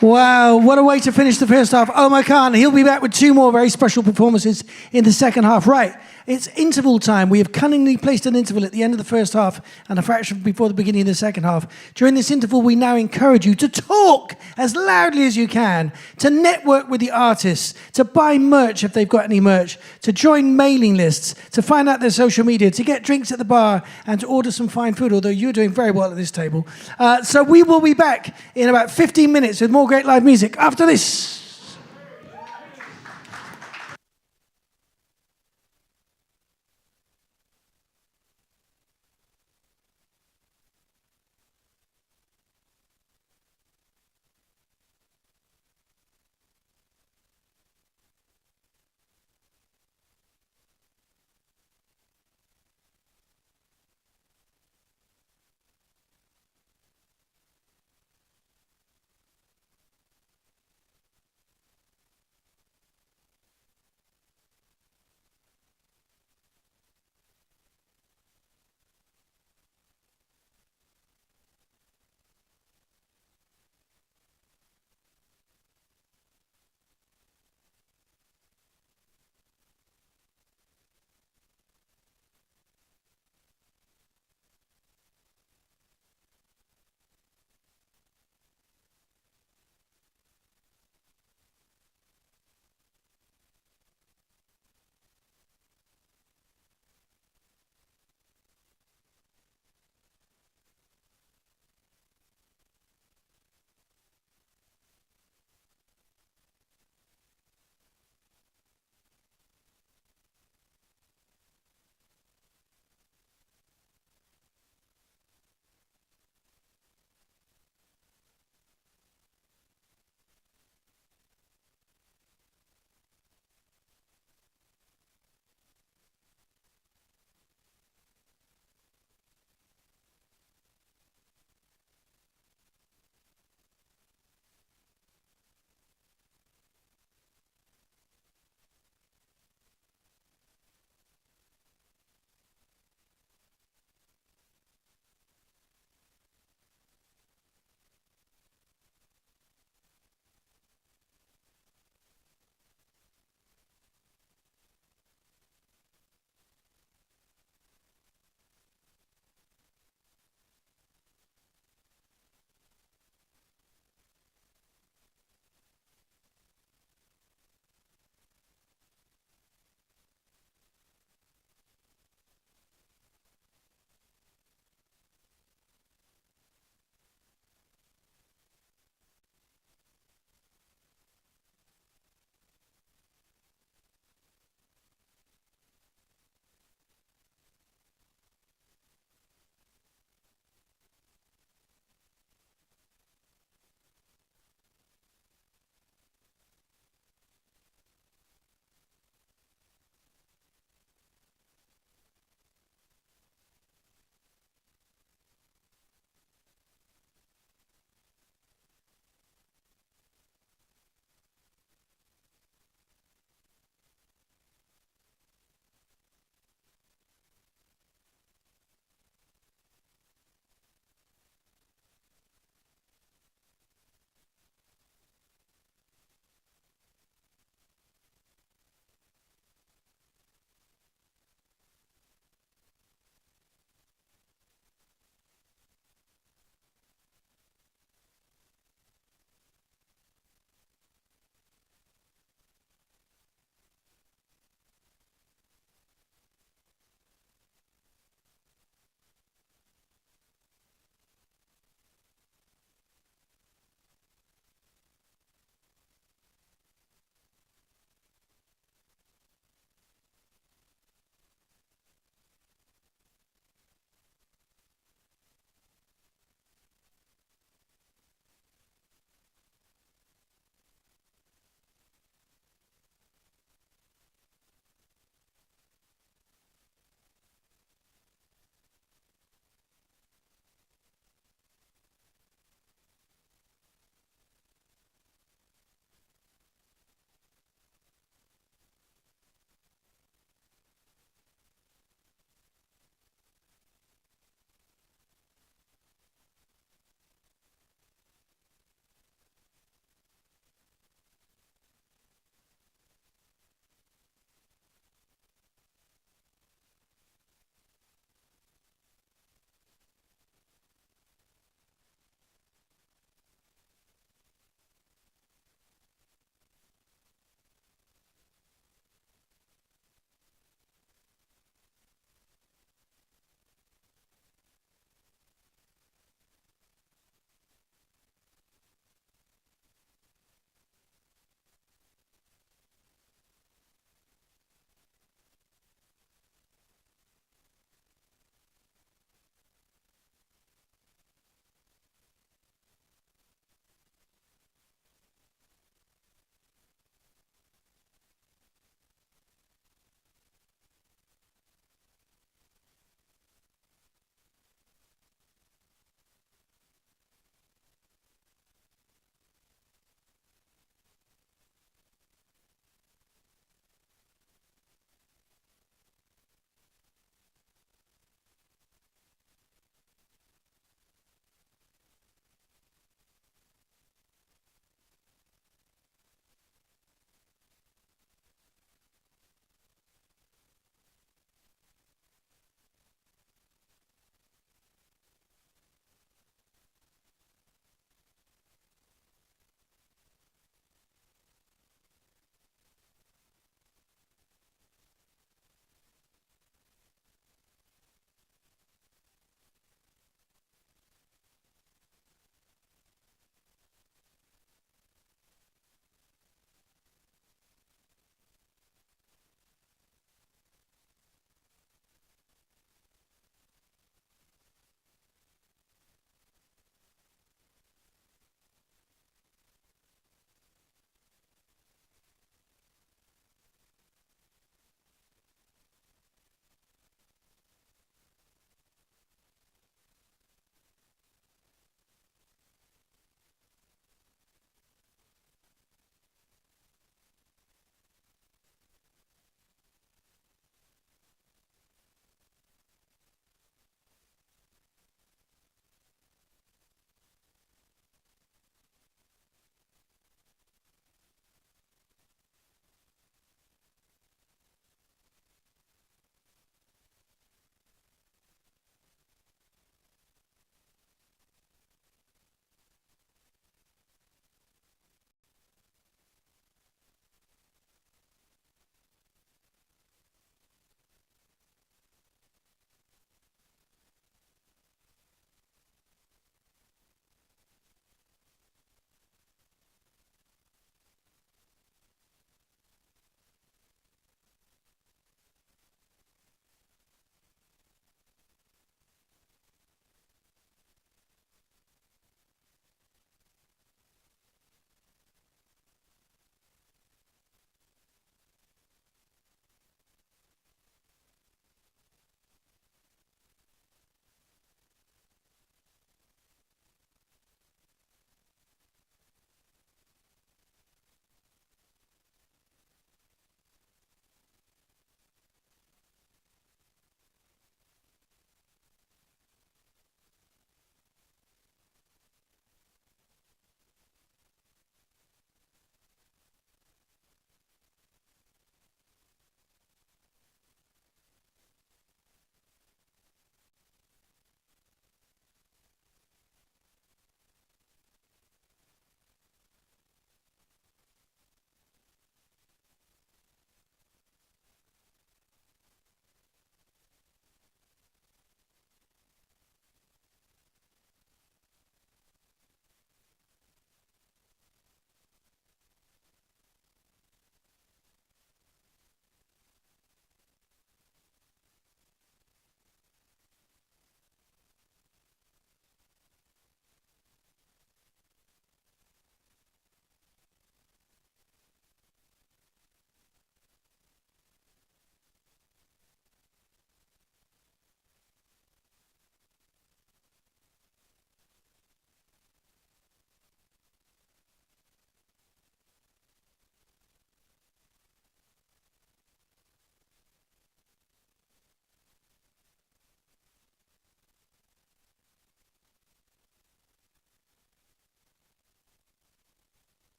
Wow, what a way to finish the first half. OMER KAAN, he'll be back with 2 more very special performances in the second half. Right, it's interval time. We have cunningly placed an interval at the end of the first half and a fraction before the beginning of the second half. During this interval, we now encourage you to talk as loudly as you can, to network with the artists, to buy merch if they've got any merch, to join mailing lists, to find out their social media, to get drinks at the bar, and to order some fine food, although you're doing very well at this table. So we will be back in about 15 minutes with more great live music after this.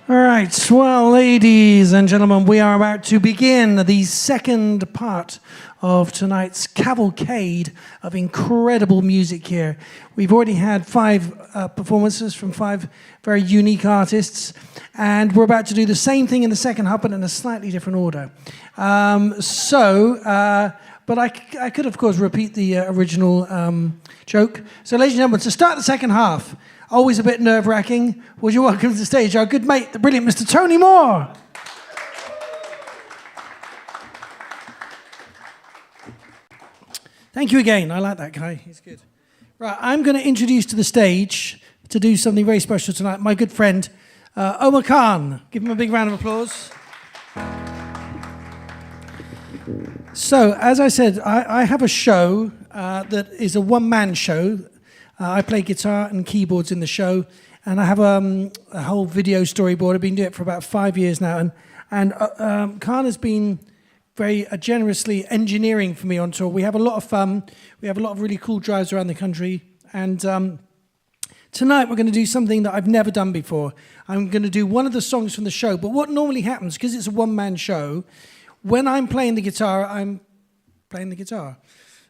All right, well, ladies and gentlemen, we are about to begin the second part of tonight's cavalcade of incredible music here. We've already had 5 performances from 5 very unique artists, and we're about to do the same thing in the second half, but in a slightly different order. But I could, of course, repeat the original joke. So, ladies and gentlemen, to start the second half, always a bit nerve-wracking, would you welcome to the stage our good mate, the brilliant Mr. Tony Moore. Thank you again. I like that guy. He's good. Right, I'm going to introduce to the stage to do something very special tonight my good friend, OMER KAAN. Give him a big round of applause. So, as I said, I have a show that is a one-man show. I play guitar and keyboards in the show, and I have a whole video storyboard. I've been doing it for about 5 years now, and KAAN has been very generously engineering for me on tour. We have a lot of fun. We have a lot of really cool drives around the country, and tonight we're going to do something that I've never done before. I'm going to do one of the songs from the show, but what normally happens, because it's a one-man show, when I'm playing the guitar, I'm playing the guitar.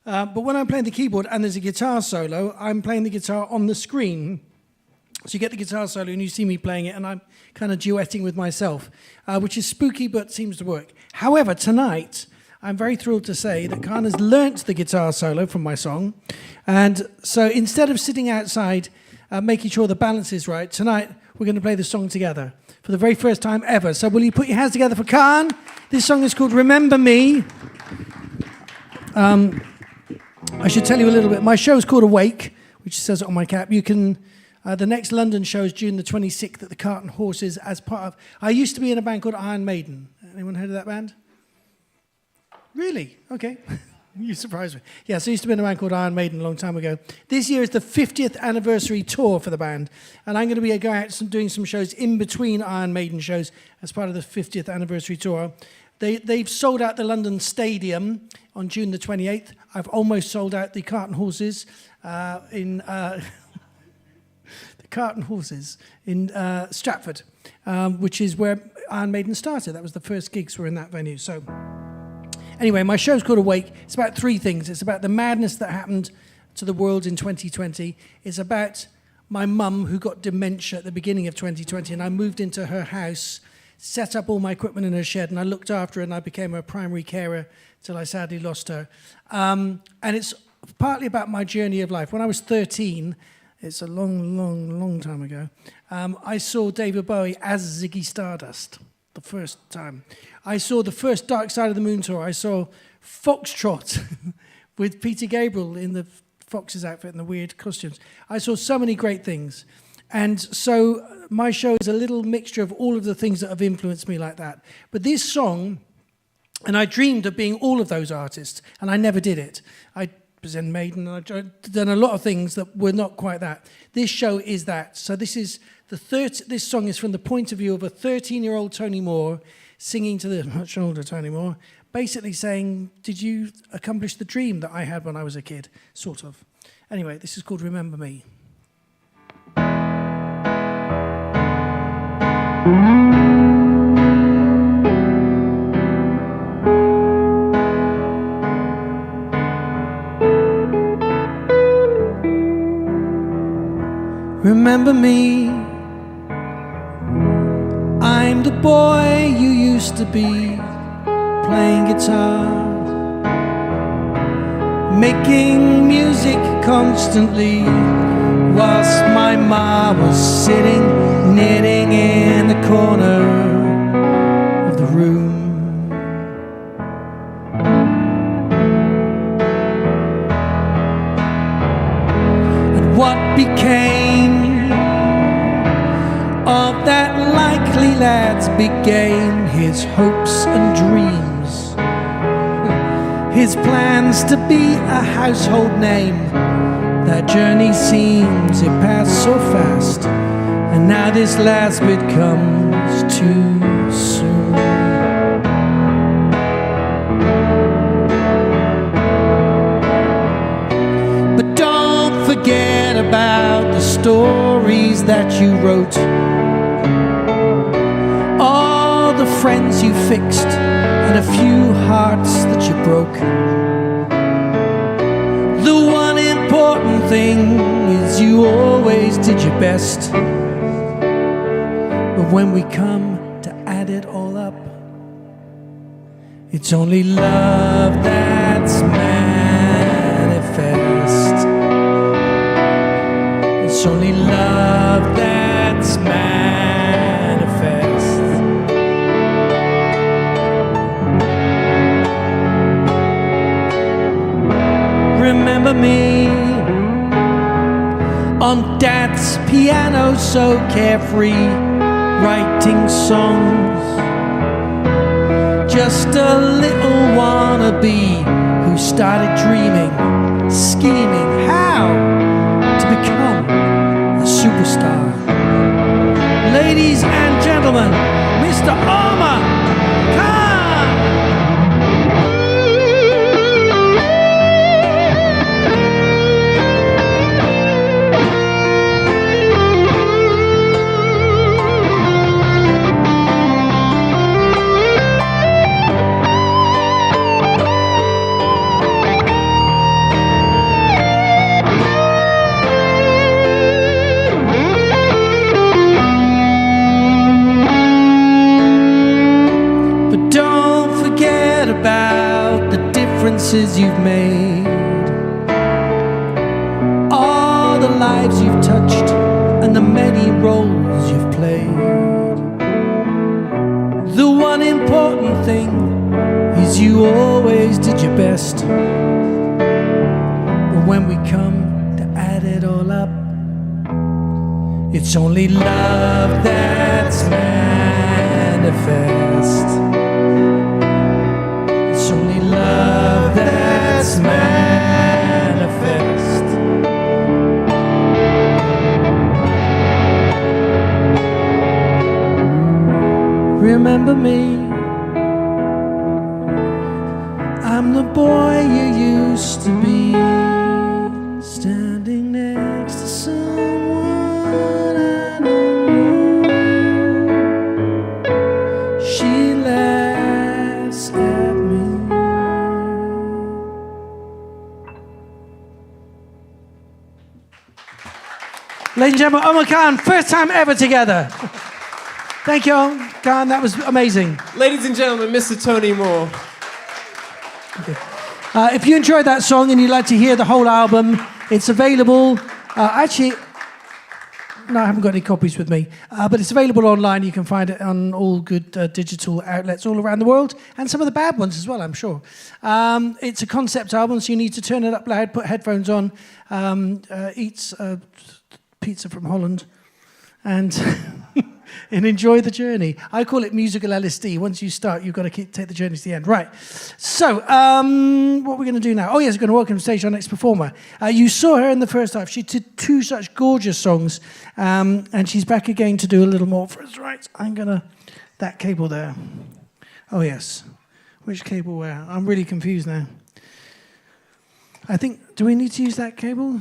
But when I'm playing the keyboard and there's a guitar solo, I'm playing the guitar on the screen. So you get the guitar solo and you see me playing it, and I'm kind of duetting with myself, which is spooky but seems to work. However, tonight, I'm very thrilled to say that KAAN has learnt the guitar solo from my song. And so instead of sitting outside making sure the balance is right, tonight we're going to play the song together for the very first time ever. So will you put your hands together for KAAN? This song is called Remember Me. I should tell you a little bit. My show is called Awake, which says it on my cap. You can. The next London show is June the 26th at the Cart and Horses as part of... I used to be in a band called Iron Maiden. Anyone heard of that band? Really? Okay. You surprised me. Yeah, so I used to be in a band called Iron Maiden a long time ago. This year is the 50th anniversary tour for the band, and I'm going to be going out doing some shows in between Iron Maiden shows as part of the 50th anniversary tour. They've sold out the London Stadium on June the 28th. I've almost sold out the Cart and Horses the Cart and Horses in Stratford, which is where Iron Maiden started. That was the first gigs were in that venue. So anyway, my show's called Awake. It's about 3 things. It's about the madness that happened to the world in 2020. It's about my mum who got dementia at the beginning of 2020, and I moved into her house, set up all my equipment in her shed, and I looked after her, and I became her primary carer till I sadly lost her. And it's partly about my journey of life. When I was 13, it's a long time ago, I saw David Bowie as Ziggy Stardust the first time. I saw the first Dark Side of the Moon tour. I saw Foxtrot with Peter Gabriel in the Fox's outfit and the weird costumes. I saw so many great things. And so my show is a little mixture of all of the things that have influenced me like that. But this song, and I dreamed of being all of those artists, and I never did it. I was in Maiden, and I've done a lot of things that were not quite that. This show is that. So this is this song is from the point of view of a 13-year-old Tony Moore singing to the much older Tony Moore, basically saying, did you accomplish the dream that I had when I was a kid? Sort of. Anyway, this is called Remember Me. Remember me, I'm the boy you used to be, playing guitar, making music constantly, whilst my ma was sitting knitting in the corner of the room. And what became of that likely lad's big game, his hopes and dreams, his plans to be a household name. That journey seems it passed so fast, and now this last bit comes too soon. But don't forget about the stories that you wrote, friends you fixed, and a few hearts that you broke. The one important thing is you always did your best. But when we come to add it all up, it's only love that's manifest. It's only love that's manifest. Remember me on Dad's piano, so carefree, writing songs. Just a little wannabe who started dreaming, scheming how to become a superstar. Ladies and gentlemen, Mr. OMER, KAAN! You've made, all the lives you've touched, and the many roles you've played. The one important thing is you always did your best. But when we come to add it all up, it's only love that's manifest. It's only love that's manifest. Remember me, I'm the boy you used to be, standing next to someone I don't know. She laughs at me. Ladies and gentlemen, OMER, KAAN, first time ever together. Thank you, KAAN, that was amazing. Ladies and gentlemen, Mr. Tony Moore. If you enjoyed that song and you'd like to hear the whole album, it's available. Actually, no, I haven't got any copies with me, but it's available online. You can find it on all good digital outlets all around the world, and some of the bad ones as well, I'm sure. It's a concept album, so you need to turn it up loud, put headphones on, eat pizza from Holland, and and enjoy the journey. I call it musical LSD. Once you start, you've got to take the journey to the end. Right. So, what are we going to do now? Oh, yes, we're going to welcome to stage our next performer. You saw her in the first half. She did two such gorgeous songs, and she's back again to do a little more for us. Right. I'm going to... That cable there. Oh, yes. Which cable where? I'm really confused now. I think... Do we need to use that cable?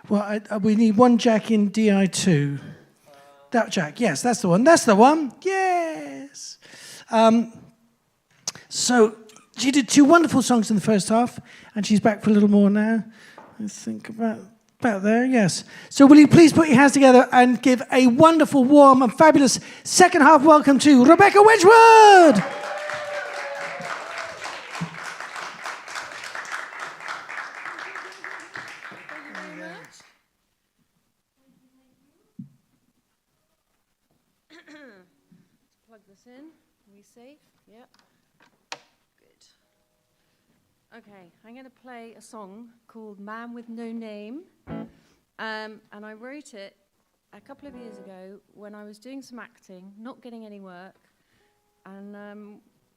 Well, we need one jack in DI2. That jack, yes, that's the one. That's the one. Yes. So she did two wonderful songs in the first half, and she's back for a little more now. I think about there, yes. So will you please put your hands together and give a wonderful, warm, and fabulous second half welcome to Rebecca Wedgwood. Plug this in. Are we safe? Yep. Good. Okay, I'm going to play a song called Man With No Name. And I wrote it a couple of years ago when I was doing some acting, not getting any work. And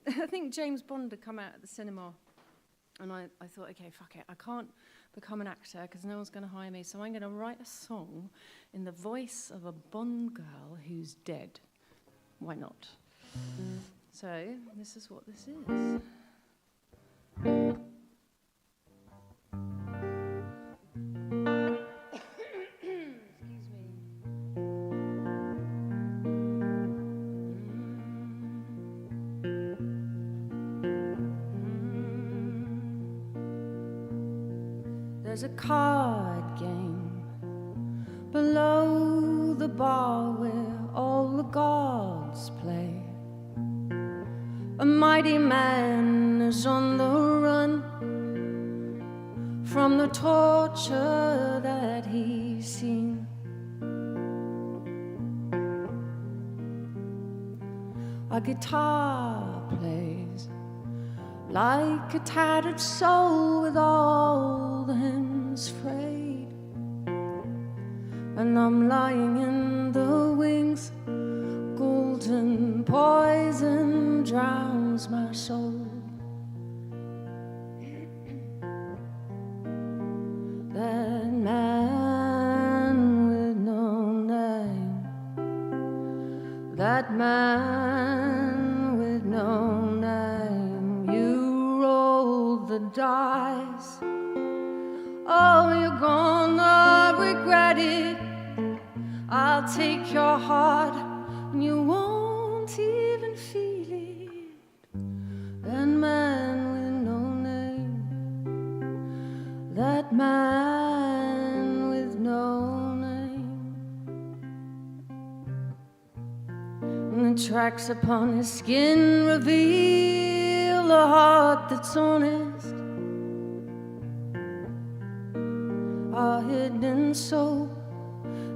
I think James Bond had come out at the cinema. And I thought, okay, fuck it. I can't become an actor because no one's going to hire me. So I'm going to write a song in the voice of a Bond girl who's dead. Why not? So this is what this is. Excuse me. There's a card game below the bar where all the gods play. A mighty man is on the run from the torture that he's seen. A guitar plays like a tattered soul with all the hymns frayed, and I'm lying in the wings. Golden poison drowns my soul. That man with no name, that man with no name, you rolled the dice. Oh, you're gonna regret it. I'll take your heart and you won't even feel it. That man with no name, that man with no name. And the tracks upon his skin reveal a heart that's honest, a hidden soul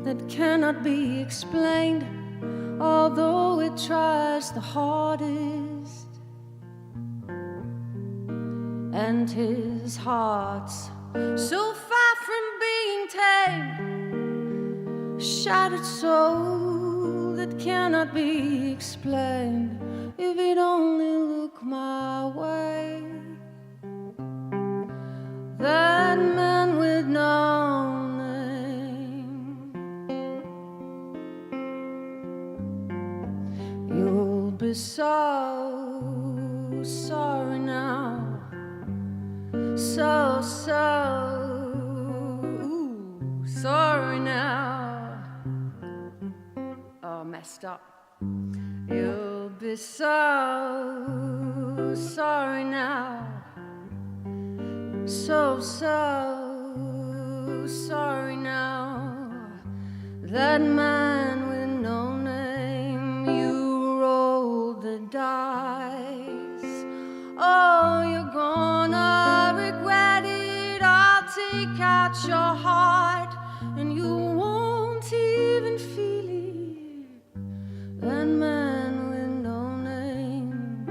that cannot be explained, although it tries the hardest. And his heart's so far from being tamed, shattered soul that cannot be explained. If he'd only look my way, that man with no be so sorry now, so sorry now. Oh, messed up. You'll be so sorry now, so sorry now. That man with no name, you rolled the dice. Oh, you're gonna regret it. I'll take out your heart and you won't even feel it. That man with no name,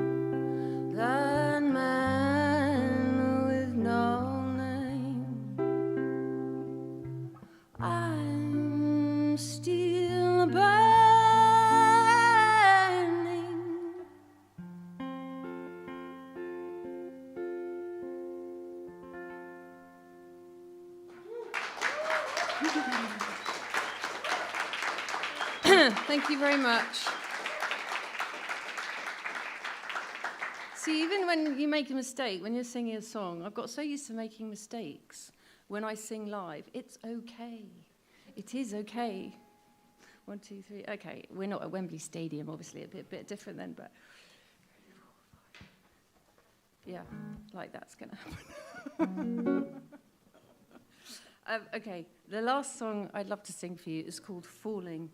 that man with no name. I'm still burning. Thank you very much. See, even when you make a mistake, when you're singing a song, I've got so used to making mistakes when I sing live. It's okay. It is okay. 1, 2, 3. Okay, we're not at Wembley Stadium, obviously, a bit different then, but yeah, like that's going to happen. Okay, the last song I'd love to sing for you is called Falling.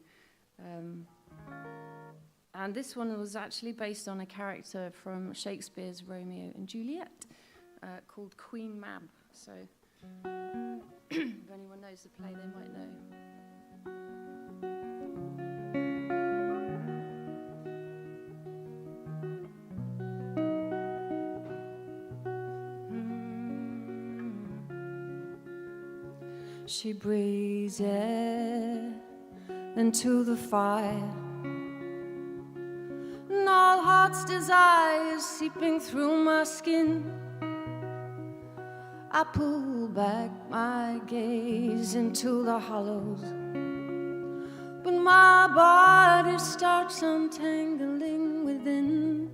And this one was actually based on a character from Shakespeare's Romeo and Juliet called Queen Mab. So if anyone knows the play, they might know. She breathes air into the fire, and all heart's desires seeping through my skin. I pull back my gaze into the hollows, but my body starts untangling within.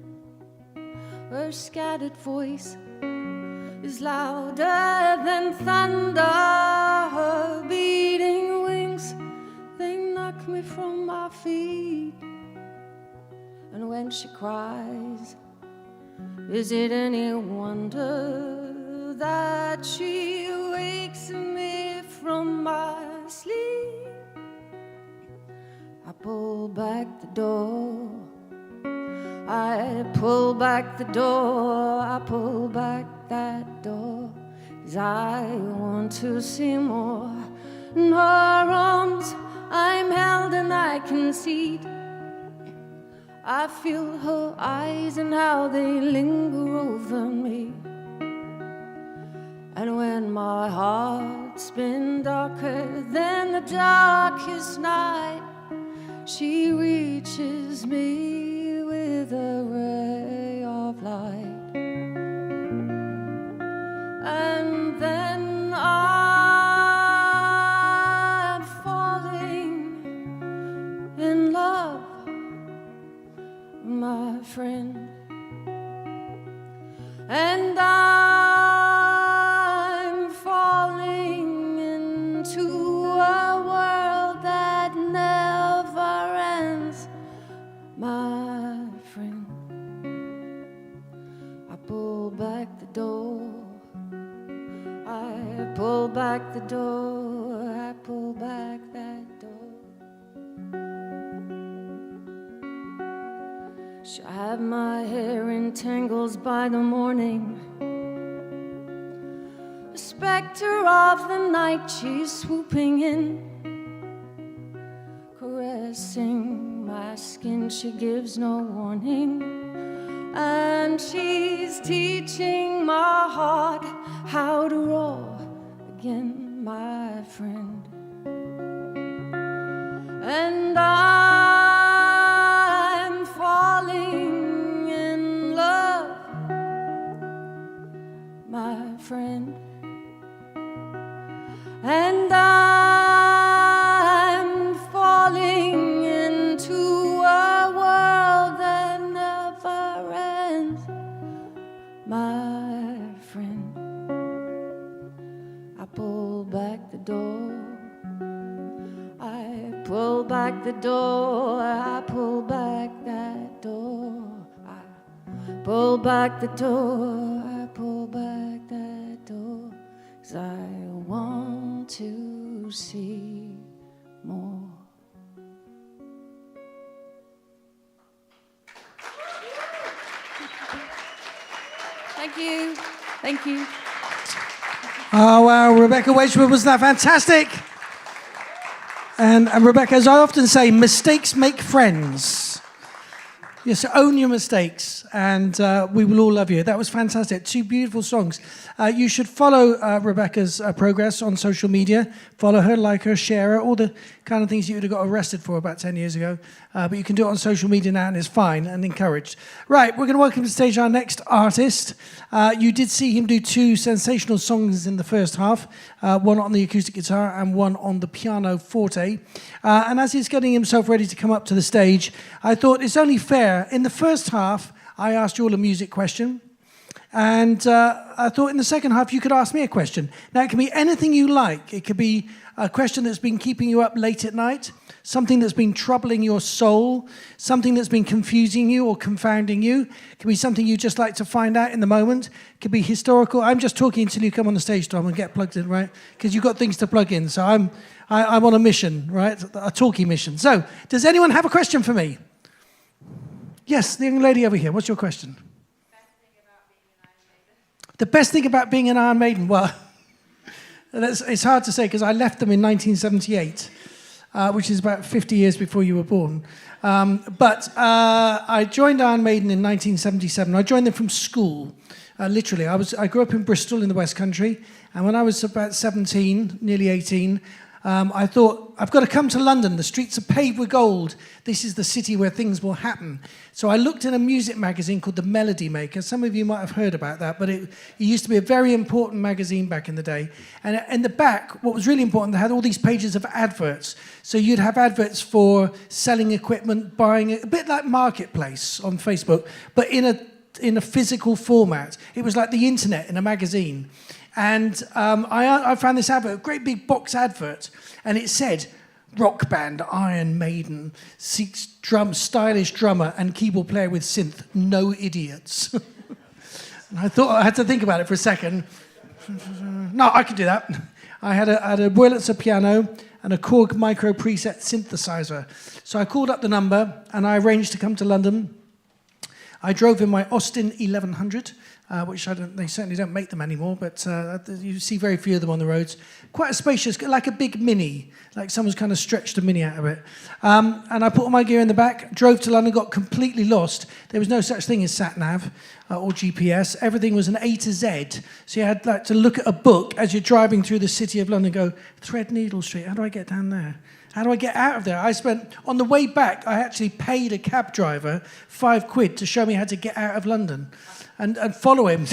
Her scattered voice is louder than thunder. Her beating wings, they knock me from my feet. And when she cries, is it any wonder that she wakes me from my sleep. I pull back the door. I pull back the door. I pull back that door. 'Cause I want to see more. In her arms I'm held and I can see. I feel her eyes and how they linger over me. And when my heart's been darker than the darkest night, she reaches me with a ray of light. And then I'm falling in love, my friend. And I'm falling into a world that never ends, my friend. I pull back the door. I pull back the door. I pull back that door. She'll have my hair in tangles by the morning. A specter of the night, she's swooping in, caressing my skin, she gives no warning. And she's teaching my heart how to roar again, my friend. And I'm falling in love, my friend. And I'm falling into a world that never ends, my friend. I pull back the door. I pull back the door. I pull back that door. I pull back the door. I pull back that door. 'Cause I want to see more. Thank you. Thank you. Oh, wow, Rebecca Wedgwood, was that fantastic? And Rebecca, as I often say, mistakes make friends. Yes, own your mistakes, and we will all love you. That was fantastic. 2 beautiful songs. You should follow Rebecca's progress on social media. Follow her, like her, share her, all the kind of things you would have got arrested for about 10 years ago. But you can do it on social media now, and it's fine and encouraged. Right, we're going to welcome to the stage our next artist. You did see him do 2 sensational songs in the first half, one on the acoustic guitar and one on the piano forte. And as he's getting himself ready to come up to the stage, I thought it's only fair. In the first half, I asked you all a music question. And I thought in the second half you could ask me a question. Now, it can be anything you like. It could be a question that's been keeping you up late at night, something that's been troubling your soul, something that's been confusing you or confounding you. It could be something you just like to find out in the moment. It could be historical. I'm just talking until you come on the stage, Tom, and get plugged in, right? Because you've got things to plug in. So I'm on a mission, right? A talkie mission. So does anyone have a question for me? Yes, the young lady over here. What's your question? The best thing about being an Iron Maiden? Well, it's hard to say because I left them in 1978, which is about 50 years before you were born. But I joined Iron Maiden in 1977. I joined them from school, literally. I grew up in Bristol in the West Country, and when I was about 17, nearly 18, I thought, I've got to come to London. The streets are paved with gold. This is the city where things will happen. So I looked in a music magazine called The Melody Maker. Some of you might have heard about that, but it used to be a very important magazine back in the day. And in the back, what was really important, they had all these pages of adverts. So you'd have adverts for selling equipment, buying it, a bit like Marketplace on Facebook, but in a physical format. It was like the internet in a magazine. And I found this advert, a great big box advert, and it said, rock band Iron Maiden seeks stylish drummer and keyboard player with synth, no idiots. And I thought I had to think about it for a second. No, I could do that. I had a Wurlitzer piano and a Korg micro preset synthesizer. So I called up the number and I arranged to come to London. I drove in my Austin 1100, which they certainly don't make them anymore, but you see very few of them on the roads. Quite a spacious, like a big Mini, like someone's kind of stretched a Mini out of it. And I put all my gear in the back, drove to London, got completely lost. There was no such thing as sat-nav or GPS. Everything was an A to Z. So you had to look at a book as you're driving through the city of London, go, Threadneedle Street, how do I get down there? How do I get out of there? On the way back, I actually paid a cab driver £5 to show me how to get out of London and follow him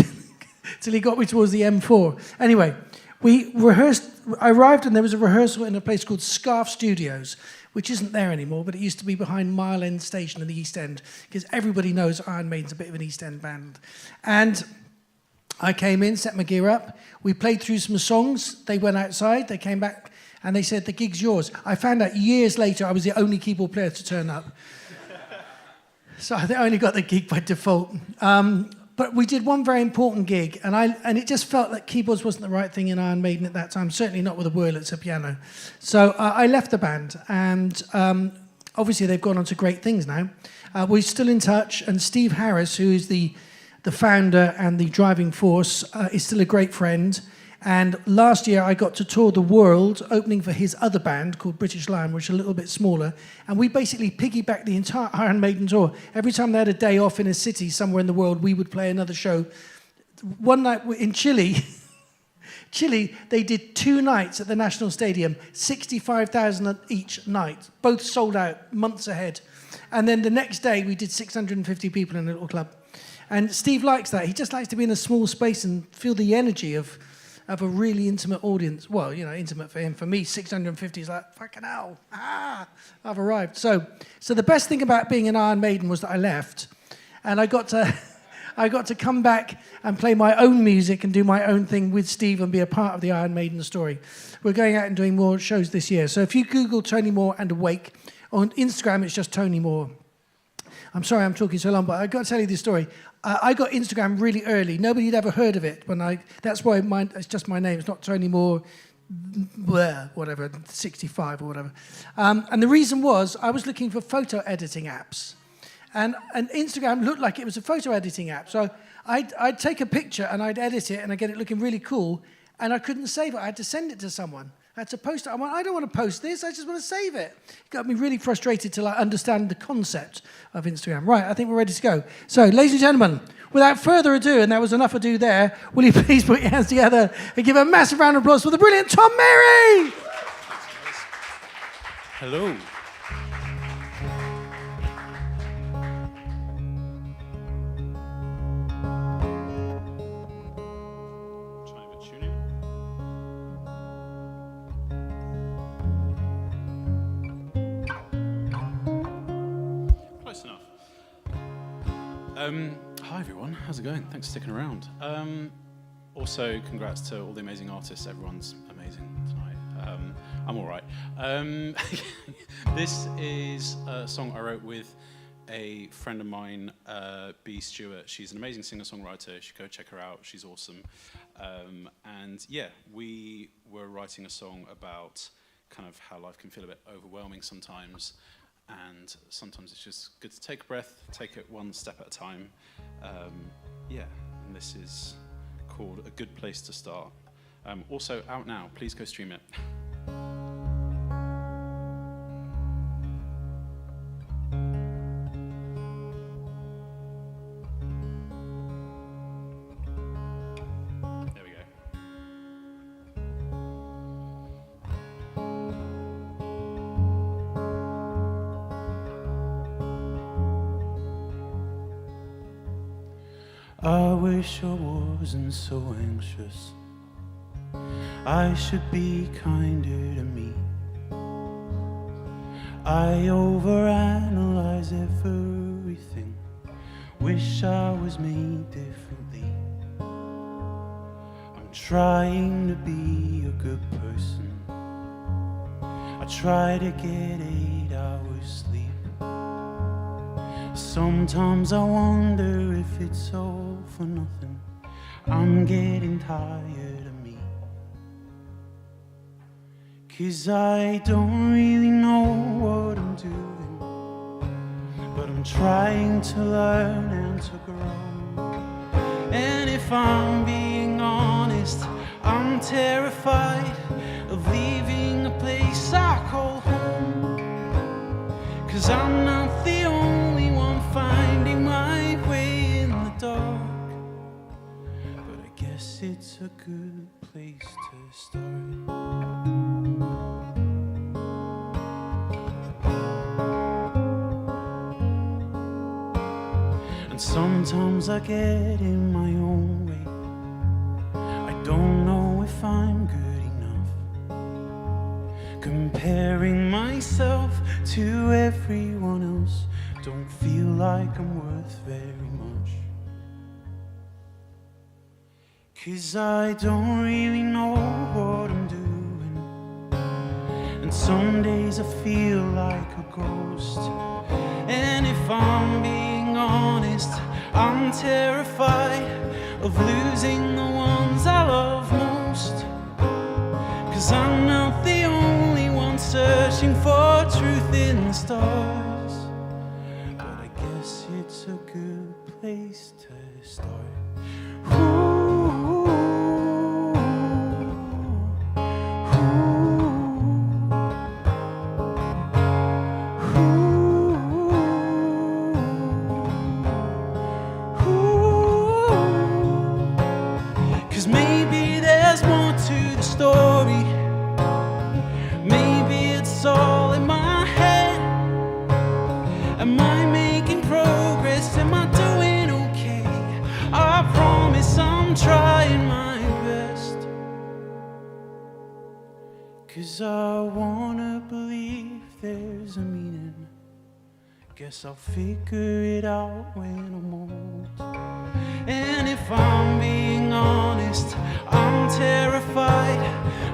till he got me towards the M4. Anyway, we rehearsed. I arrived and there was a rehearsal in a place called Scarf Studios, which isn't there anymore, but it used to be behind Mile End Station in the East End, because everybody knows Iron Maiden's a bit of an East End band. And I came in, set my gear up. We played through some songs. They went outside. They came back. And they said, the gig's yours. I found out years later I was the only keyboard player to turn up. So I only got the gig by default. But we did one very important gig, and it just felt like keyboards wasn't the right thing in Iron Maiden at that time, certainly not with a Wurlitzer piano. So I left the band, and obviously they've gone on to great things now. We're still in touch, and Steve Harris, who is the founder and the driving force, is still a great friend. And last year I got to tour the world, opening for his other band called British Lion, which is a little bit smaller. And we basically piggybacked the entire Iron Maiden tour. Every time they had a day off in a city somewhere in the world, we would play another show. One night in Chile, they did 2 nights at the National Stadium, 65,000 each night, both sold out months ahead. And then the next day we did 650 people in a little club. And Steve likes that. He just likes to be in a small space and feel the energy of a really intimate audience. Well, intimate for him. For me, 650 is like, fucking hell, I've arrived. So the best thing about being an Iron Maiden was that I left, and I got to come back and play my own music and do my own thing with Steve and be a part of the Iron Maiden story. We're going out and doing more shows this year. So if you Google Tony Moore and Awake, on Instagram it's just Tony Moore. I'm sorry I'm talking so long, but I've got to tell you this story. I got Instagram really early. Nobody had ever heard of it. That's why it's just my name. It's not Tony Moore, whatever, 65 or whatever. And the reason was I was looking for photo editing apps. And Instagram looked like it was a photo editing app. So I'd take a picture and I'd edit it and I'd get it looking really cool. And I couldn't save it. I had to send it to someone. I had to post it. I don't want to post this. I just want to save it. It got me really frustrated till I understand the concept of Instagram. Right, I think we're ready to go. So, ladies and gentlemen, without further ado, and there was enough ado there, will you please put your hands together and give a massive round of applause for the brilliant Tom Mary? Hello. Hi everyone, how's it going? Thanks for sticking around. Also, congrats to all the amazing artists. Everyone's amazing tonight. I'm all right. This is a song I wrote with a friend of mine, B. Stewart. She's an amazing singer-songwriter. You should go check her out. She's awesome. And yeah, we were writing a song about kind of how life can feel a bit overwhelming sometimes. And sometimes it's just good to take a breath, take it one step at a time. Yeah, and this is called A Good Place to Start. Also out now, please go stream it. There we go. I wish I wasn't so anxious. I should be kinder to me. I overanalyze everything. Wish I was made differently. I'm trying to be a good person. I try to get 8 hours sleep. Sometimes I wonder if it's all for nothing. I'm getting tired of me. 'Cause I don't really know what I'm doing, but I'm trying to learn and to grow. And if I'm being honest, I'm terrified of leaving a place I call home. 'Cause I'm not the only one finding my way in the dark. But I guess it's a good place to start. And sometimes I get in my own way. I don't know if I'm good enough, comparing myself to everyone else. Don't feel like I'm worth very much. 'Cause I don't really know what I'm doing, and some days I feel like a ghost. And if I'm being honest, I'm terrified of losing the ones I love most. 'Cause I'm not the only one searching for truth in the stars. But I guess it's a good place to start. Story. Maybe it's all in my head. Am I making progress? Am I doing okay? I promise I'm trying my best. 'Cause I wanna believe there's a meaning. Guess I'll figure it out when I'm old. And if I'm being honest, I'm terrified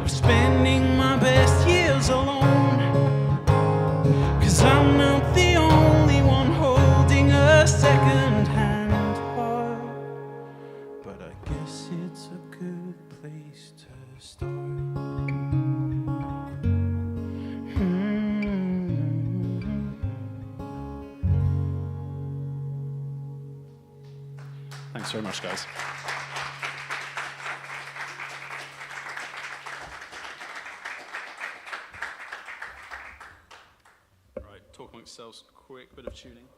of spending my best years alone. 'Cause I'm not the only one holding a second-hand heart. But I guess it's a good place to start. Thanks very much, guys. Right, talk amongst yourselves, quick bit of tuning.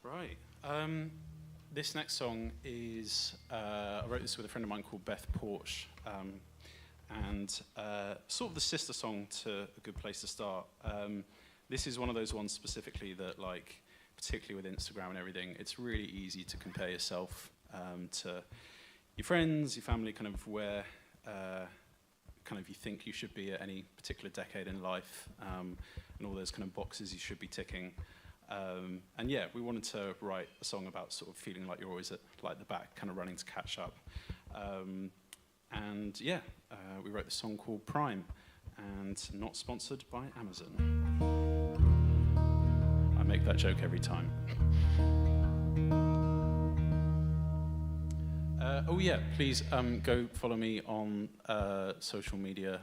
Right. This next song is, I wrote this with a friend of mine called Beth Porsche, and sort of the sister song to A Good Place to Start. This is one of those ones specifically that, like, particularly with Instagram and everything, it's really easy to compare yourself to your friends, your family, kind of where kind of you think you should be at any particular decade in life, and all those kind of boxes you should be ticking. And yeah, we wanted to write a song about sort of feeling like you're always at like the back, kind of running to catch up. And yeah, we wrote this song called Prime, and not sponsored by Amazon. I make that joke every time. Oh yeah, please go follow me on social media.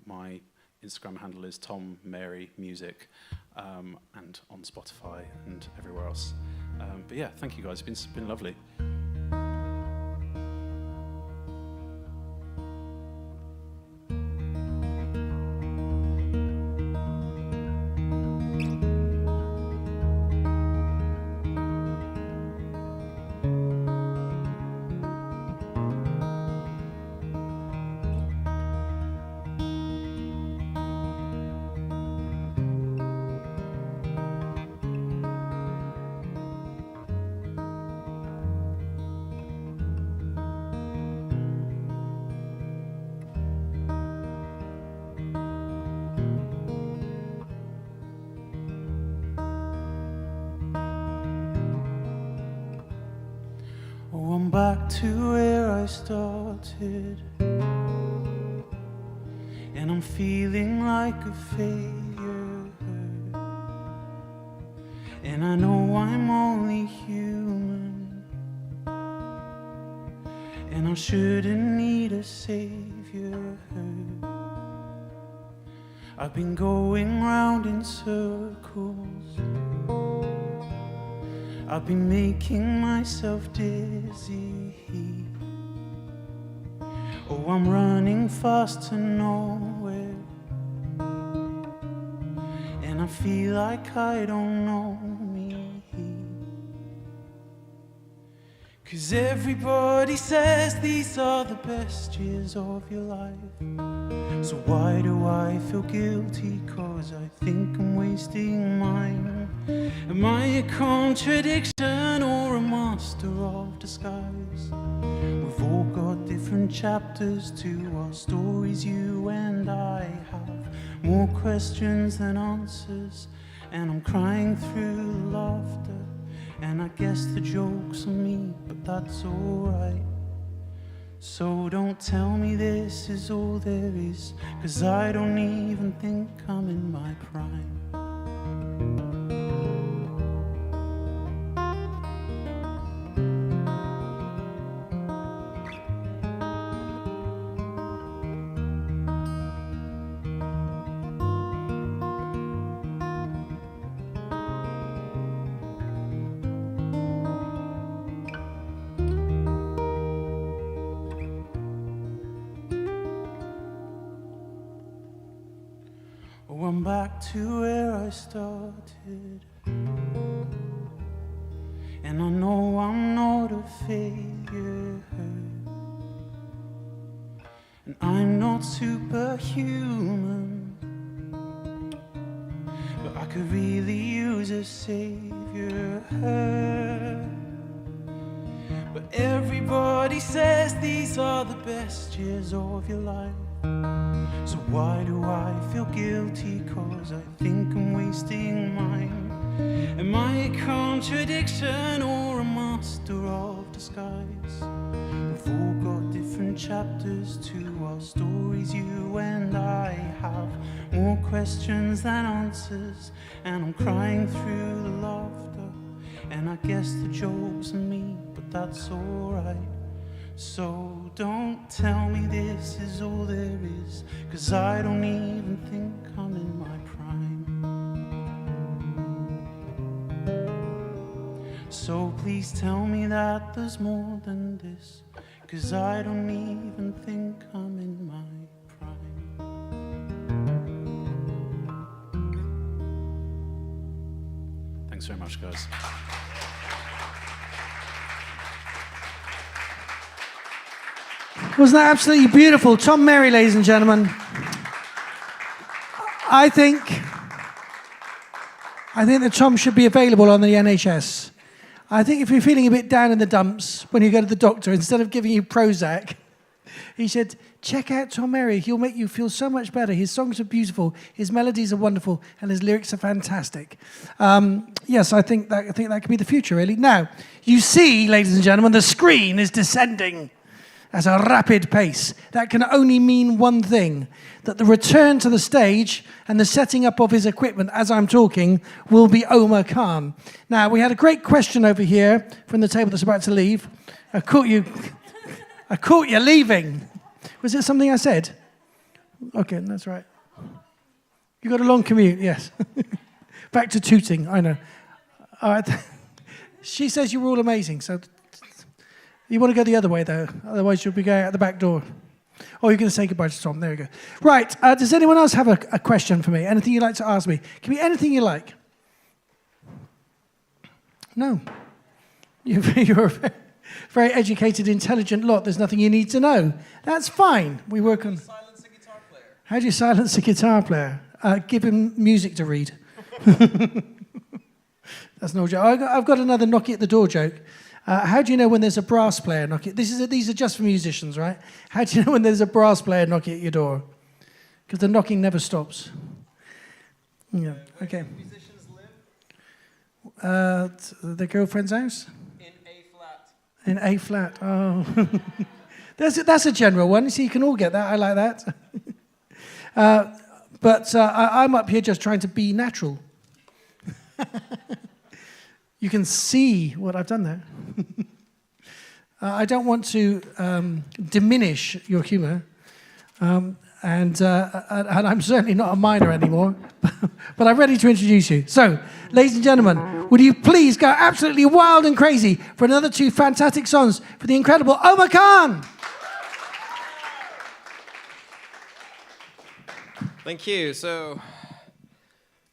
My Instagram handle is Tom Mary Music, and on Spotify and everywhere else. But yeah, thank you guys. It's been lovely. I'm back to where I started, and I'm feeling like a failure, and I know I'm only human, and I shouldn't need a savior. I've been going round in circles, I've been making myself dizzy. Oh, I'm running fast to nowhere, and I feel like I don't know me. 'Cause everybody says these are the best years of your life. So why do I feel guilty? 'Cause I think I'm wasting mine. Am I a contradiction or a master of disguise? We've all got different chapters to our stories, you and I have more questions than answers, and I'm crying through the laughter, and I guess the joke's on me, but that's alright. So don't tell me this is all there is, 'cause I don't even think I'm in my prime. Oh, I'm back to where I started, and I know I'm not a failure, and I'm not superhuman, but I could really use a savior. But everybody says these are the best years of your life. So why do I feel guilty? 'Cause I think I'm wasting mine. Am I a contradiction or a master of disguise? We've all got different chapters to our stories, you and I have more questions than answers, and I'm crying through the laughter, and I guess the joke's on me, but that's alright. So don't tell me this is all there is, 'cause I don't even think I'm in my prime. So please tell me that there's more than this, 'cause I don't even think I'm in my prime. Thanks very much, guys. Wasn't that absolutely beautiful? Tom Merry, ladies and gentlemen. I think that Tom should be available on the NHS. I think if you're feeling a bit down in the dumps when you go to the doctor, instead of giving you Prozac, he said, check out Tom Merry. He'll make you feel so much better. His songs are beautiful, his melodies are wonderful, and his lyrics are fantastic. Yes, I think that could be the future, really. Now, you see, ladies and gentlemen, the screen is descending at a rapid pace. That can only mean one thing, that the return to the stage and the setting up of his equipment as I'm talking will be OMER KAAN. Now, we had a great question over here from the table that's about to leave. I caught you leaving. Was it something I said? Okay, that's right. You got a long commute, yes. Back to tooting, I know. All right. She says you were all amazing, so you want to go the other way, though. Otherwise, you'll be going out the back door. Oh, you're going to say goodbye to Tom. There you go. Right. Does anyone else have a question for me? Anything you'd like to ask me? Can be anything you like. No. You're a very educated, intelligent lot. There's nothing you need to know. That's fine. We work on... Silence a guitar player. How do you silence a guitar player? Give him music to read. That's no joke. I've got another knock at the door joke. How do you know when there's a brass player knocking? These are just for musicians, right? How do you know when there's a brass player knocking at your door? Because the knocking never stops. Yeah. Okay. Where do musicians live? Their girlfriend's house. In A flat. In A flat. Oh. That's a general one. You see, you can all get that. I like that. But I'm up here just trying to be natural. You can see what I've done there. I don't want to diminish your humor. And I'm certainly not a minor anymore, but I'm ready to introduce you. So, ladies and gentlemen, would you please go absolutely wild and crazy for another two fantastic songs for the incredible OMER KAAN? Thank you. So,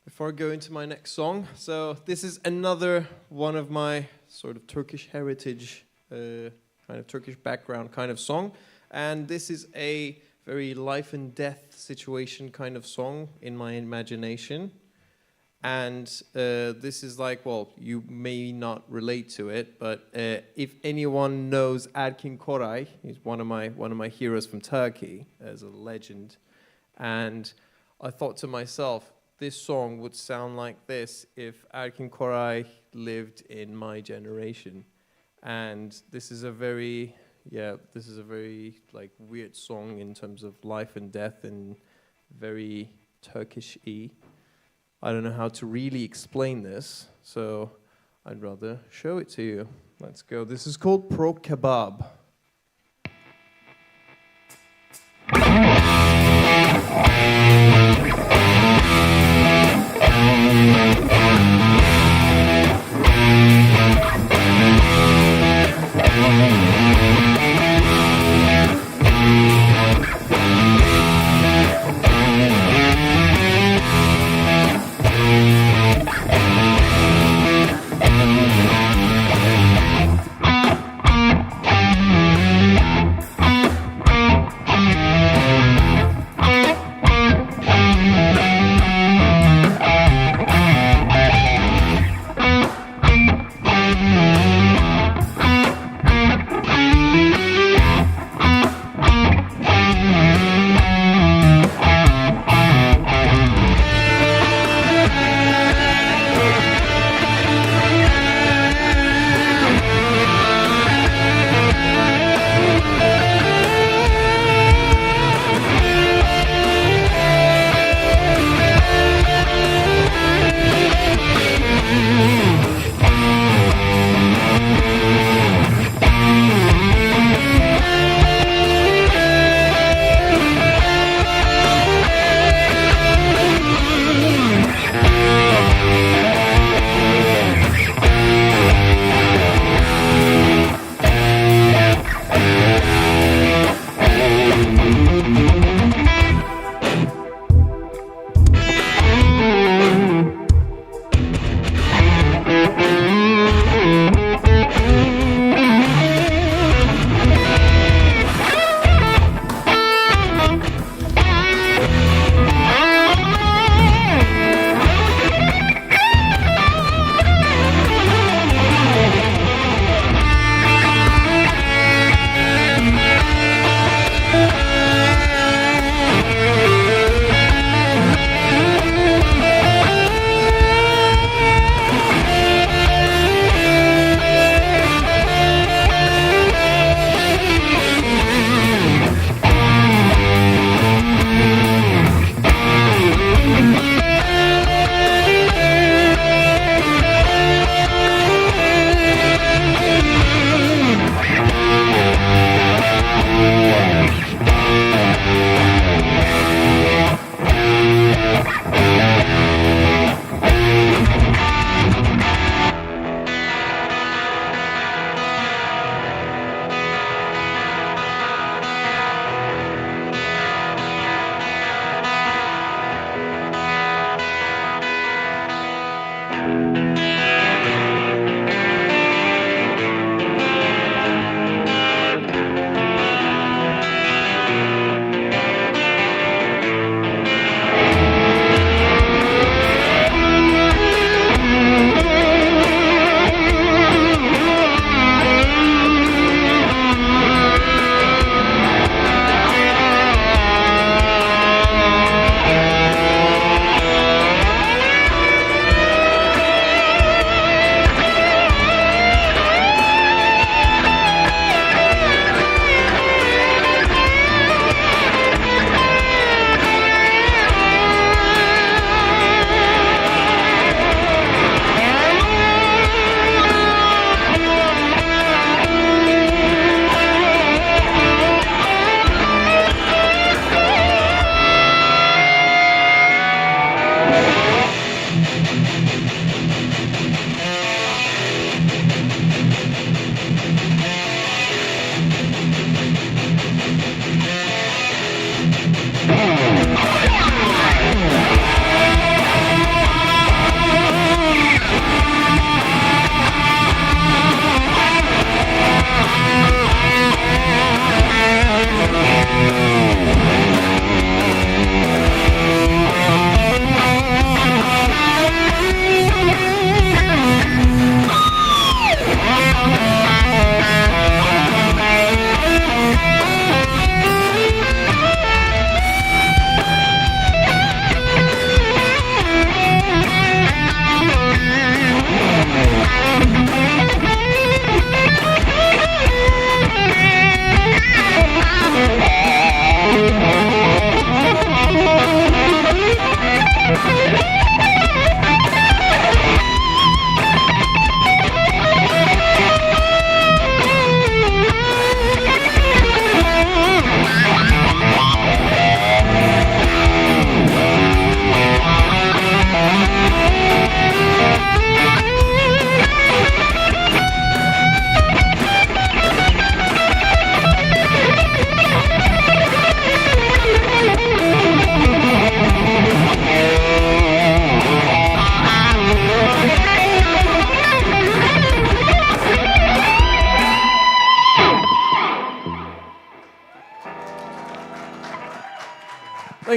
before I go into my next song, so this is another one of my sort of Turkish heritage, kind of Turkish background kind of song, and this is a very life and death situation kind of song in my imagination. And this is like, well, you may not relate to it, but if anyone knows Erkin Koray, he's one of my heroes from Turkey as a legend. And I thought to myself, this song would sound like this if Erkin Koray lived in my generation. And this is a very like weird song in terms of life and death and very Turkish-y. I don't know how to really explain this, so I'd rather show it to you. Let's go. This is called Pro Kebab.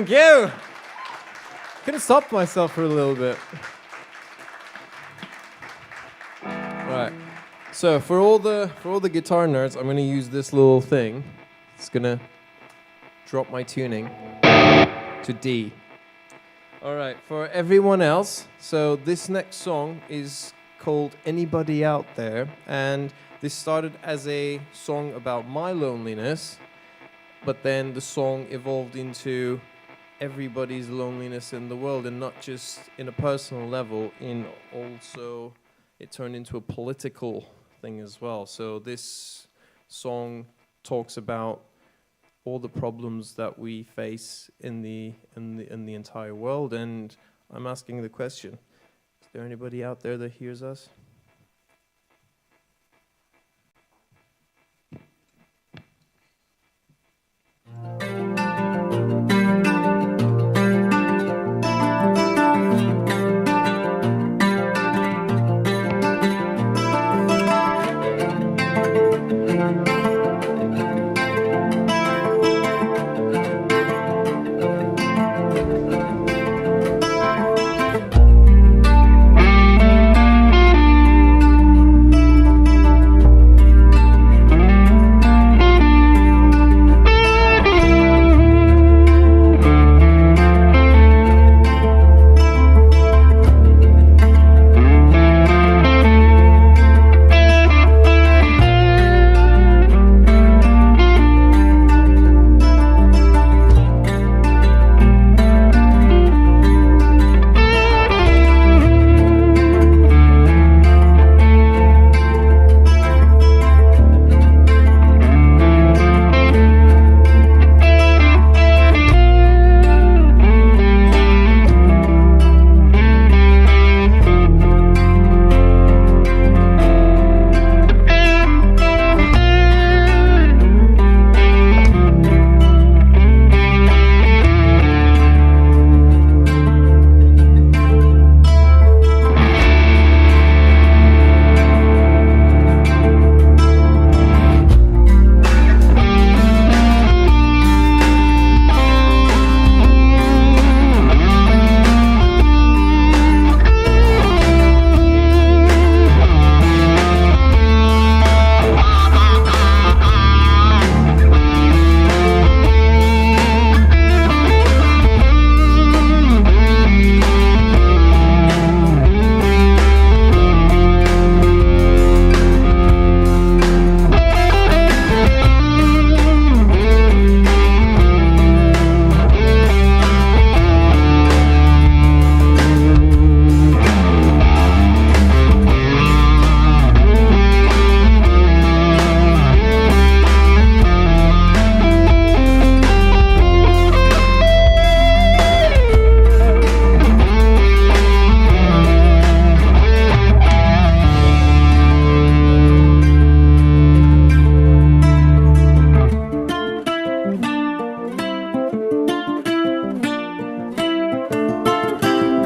Thank you. Couldn't stop myself for a little bit. Right. So for all the guitar nerds, I'm gonna use this little thing. It's gonna drop my tuning to D. All right. For everyone else, so this next song is called "Anybody Out There," and this started as a song about my loneliness, but then the song evolved into everybody's loneliness in the world, and not just in a personal level, also it turned into a political thing as well. So this song talks about all the problems that we face in the entire world, and I'm asking the question: is there anybody out there that hears us?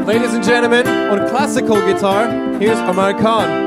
Ladies and gentlemen, on classical guitar, here's OMER KAAN.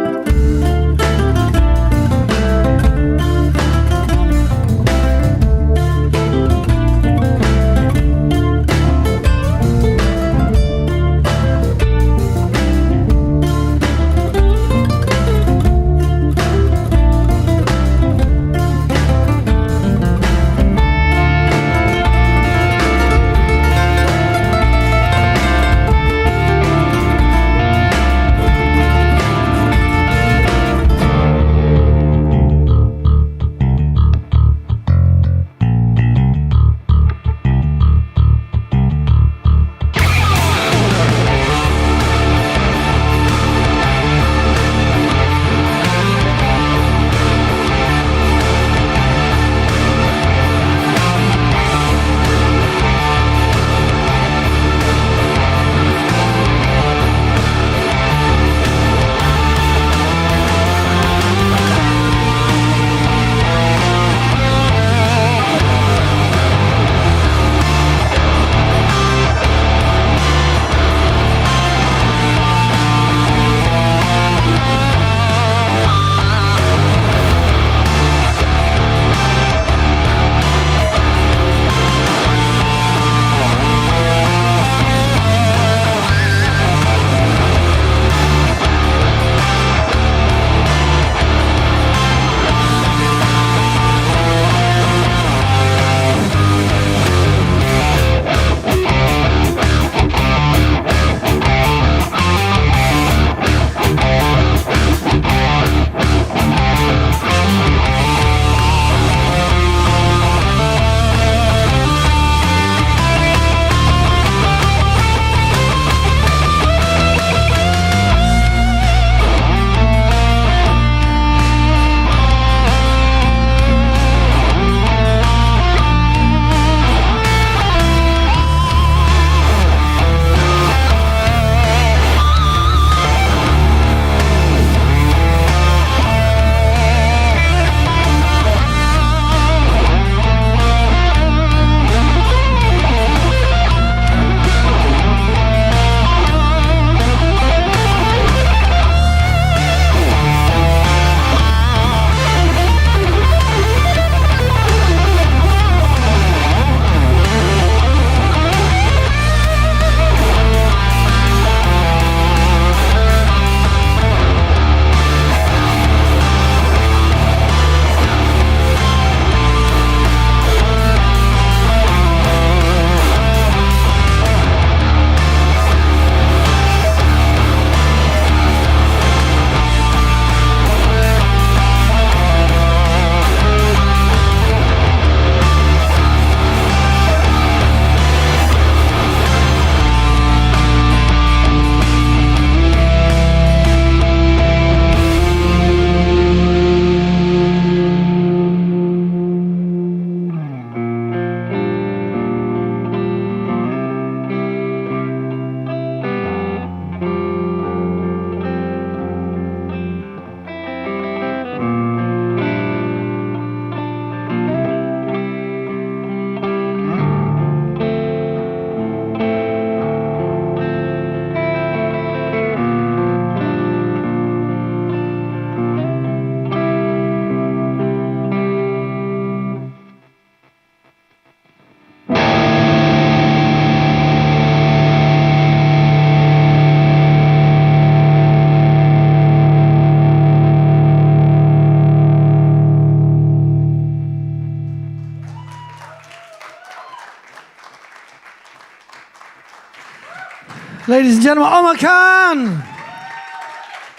Ladies and gentlemen, OMER KAAN!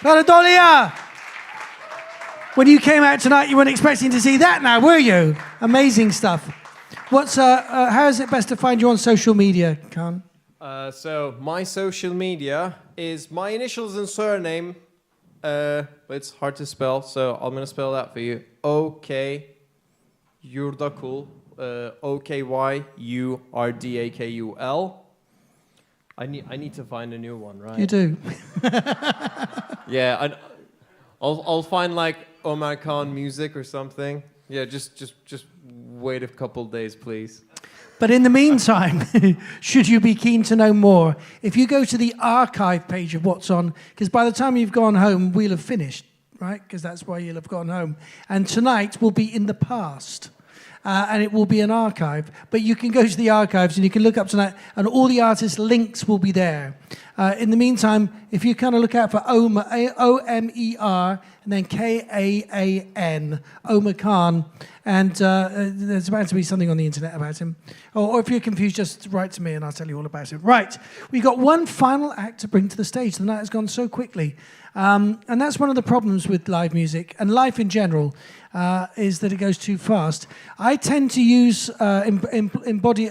Paradolia! When you came out tonight, you weren't expecting to see that now, were you? Amazing stuff. How is it best to find you on social media, KAAN? So my social media is my initials and surname, but it's hard to spell, so I'm going to spell that for you. Yurdakul, OKYURDAKUL. I need to find a new one, right? You do. Yeah, I'll find like OMER KAAN music or something. Yeah, just wait a couple days, please. But in the meantime, should you be keen to know more, if you go to the archive page of what's on, because by the time you've gone home, we'll have finished, right? Because that's why you'll have gone home. And tonight will be in the past. And it will be an archive. But you can go to the archives and you can look up tonight, and all the artists' links will be there. In the meantime, if you kind of look out for OMER, OMER, and then KAAN, OMER KAAN, and there's about to be something on the internet about him. Or if you're confused, just write to me and I'll tell you all about it. Right, we've got one final act to bring to the stage. The night has gone so quickly. And that's one of the problems with live music and life in general, is that it goes too fast. I tend to embody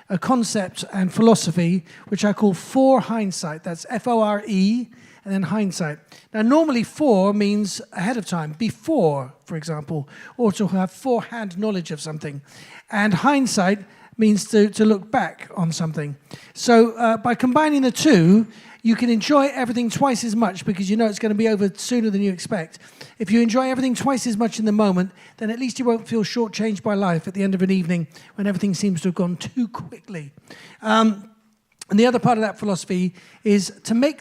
a concept and philosophy which I call fore hindsight. That's F-O-R-E and then hindsight. Now, normally fore means ahead of time, before, for example, or to have forehand knowledge of something. And hindsight means to look back on something. So by combining the two, you can enjoy everything twice as much because you know it's going to be over sooner than you expect. If you enjoy everything twice as much in the moment, then at least you won't feel shortchanged by life at the end of an evening when everything seems to have gone too quickly. And the other part of that philosophy is to make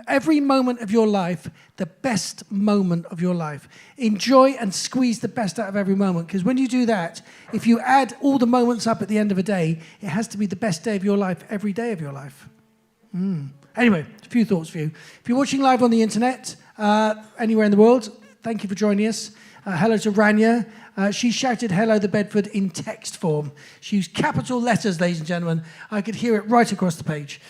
every moment of your life the best moment of your life. Enjoy and squeeze the best out of every moment, because when you do that, if you add all the moments up at the end of a day, it has to be the best day of your life every day of your life. Anyway, a few thoughts for you. If you're watching live on the internet, anywhere in the world, thank you for joining us. Hello to Rania. She shouted hello to Bedford in text form. She used capital letters, ladies and gentlemen. I could hear it right across the page.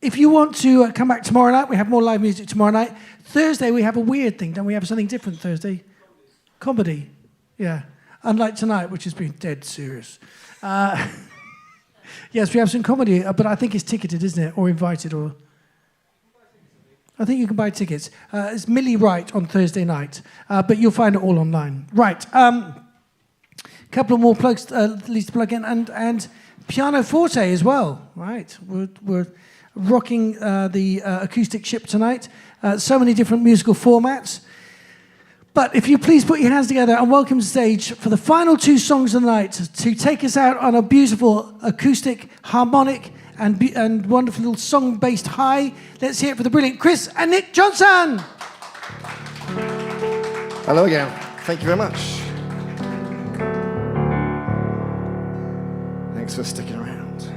If you want to come back tomorrow night, we have more live music tomorrow night. Thursday, we have a weird thing. Don't we have something different Thursday? Comedy. Yeah. Unlike tonight, which has been dead serious. Yes, we have some comedy, but I think it's ticketed, isn't it? Or invited, or... I think you can buy tickets. It's Millie Wright on Thursday night, but you'll find it all online. Right. Couple of more plugs, at least to plug in, and pianoforte as well. Right. We're rocking the acoustic ship tonight. So many different musical formats. But if you please put your hands together and welcome to the stage for the final two songs of the night to take us out on a beautiful acoustic, harmonic, and wonderful little song-based high. Let's hear it for the brilliant Chris and Nick Johnson. Hello again. Thank you very much. Thanks for sticking around.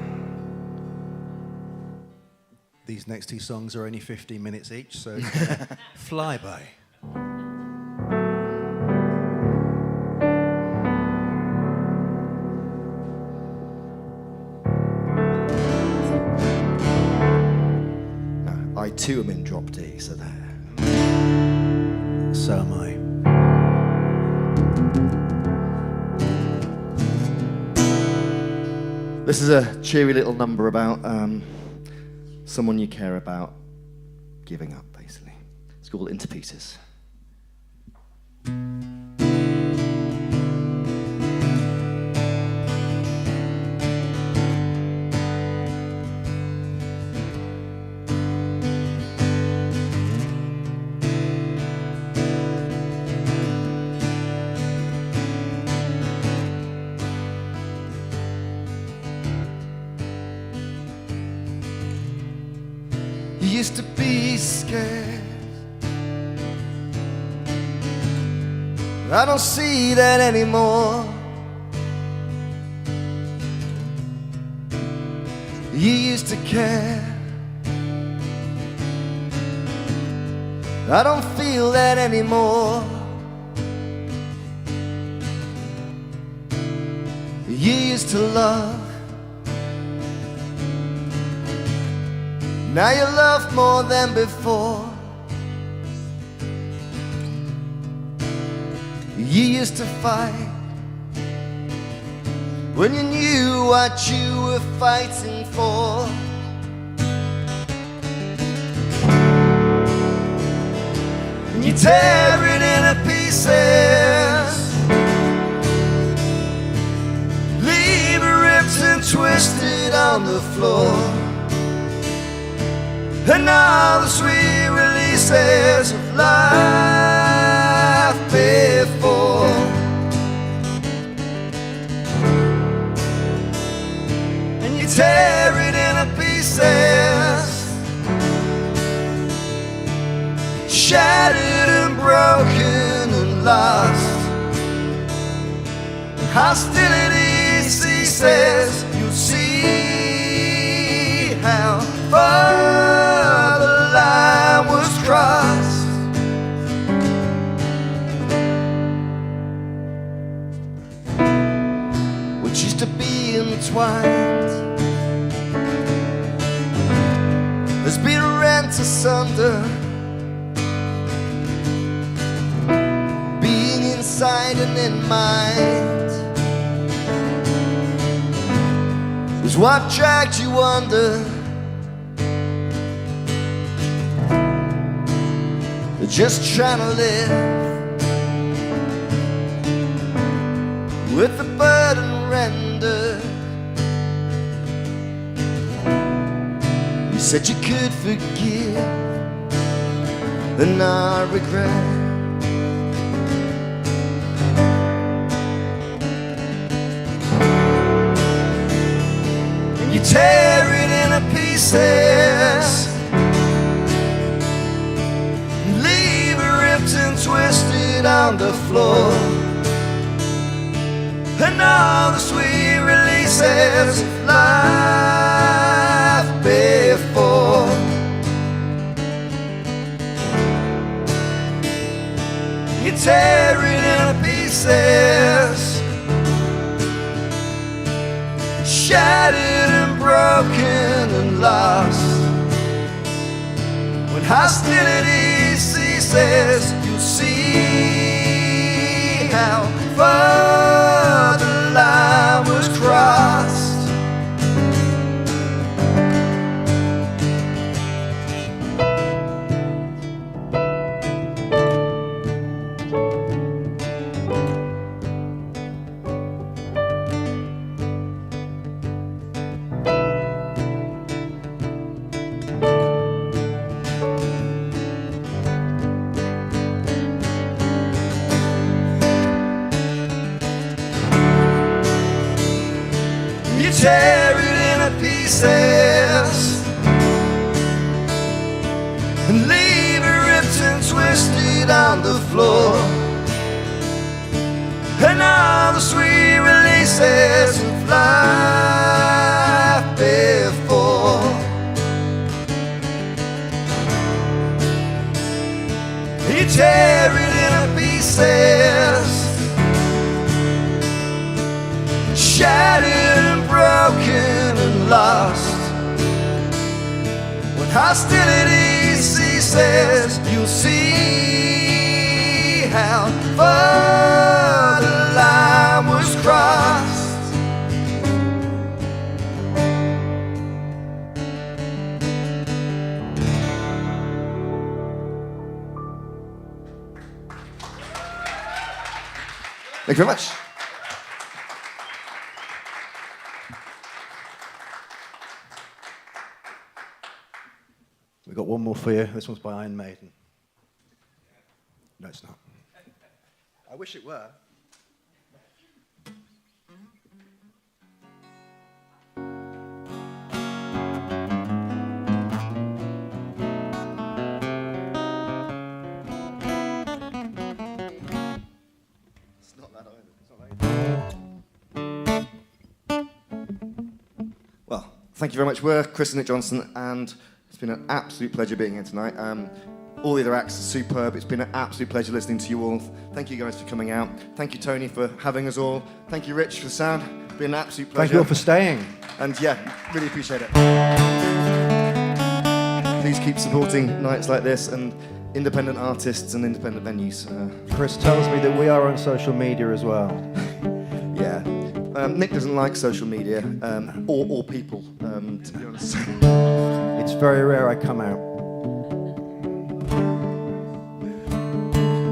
These next two songs are only 15 minutes each, so fly by. I too am in drop D, so there. So am I. This is a cheery little number about someone you care about giving up, basically. It's called Into Pieces. You used to be scared. I don't see that anymore. You used to care. I don't feel that anymore. You used to love. Now you love more than before. You used to fight when you knew what you were fighting for. And you tear it into pieces, leave it ripped and twisted on the floor. And all the sweet releases of life before. And you tear it into pieces, shattered and broken and lost. And hostility ceases, you'll see how far the line was crossed. What used to be entwined has been rent asunder. Being inside and in mind is what dragged you under. Just trying to live with the burden rendered. You said you could forgive and not regret. And you tear it into pieces, and twisted on the floor. And all the sweet releases of life before. You tear it into pieces, shattered and broken and lost. When hostility ceases, you'll see how far the line was crossed. Tear it into pieces and leave it ripped and twisted on the floor. And all the sweet releases of life before. You tear it into pieces, shattered and broken and lost. When hostility ceases, you'll see how far the line was crossed. Thank you very much. We've got one more for you. This one's by Iron Maiden. No, it's not. I wish it were. It's not that either. It's not that either. Well, thank you very much. We're Chris and Nick Johnson, and it's been an absolute pleasure being here tonight. All the other acts are superb. It's been an absolute pleasure listening to you all. Thank you guys for coming out. Thank you, Tony, for having us all. Thank you, Rich, for the sound. It's been an absolute pleasure. Thank you all for staying. And yeah, really appreciate it. please keep supporting nights like this and independent artists and independent venues. Chris tells me that we are on social media as well. Yeah. Nick doesn't like social media or people, to be honest. It's very rare I come out.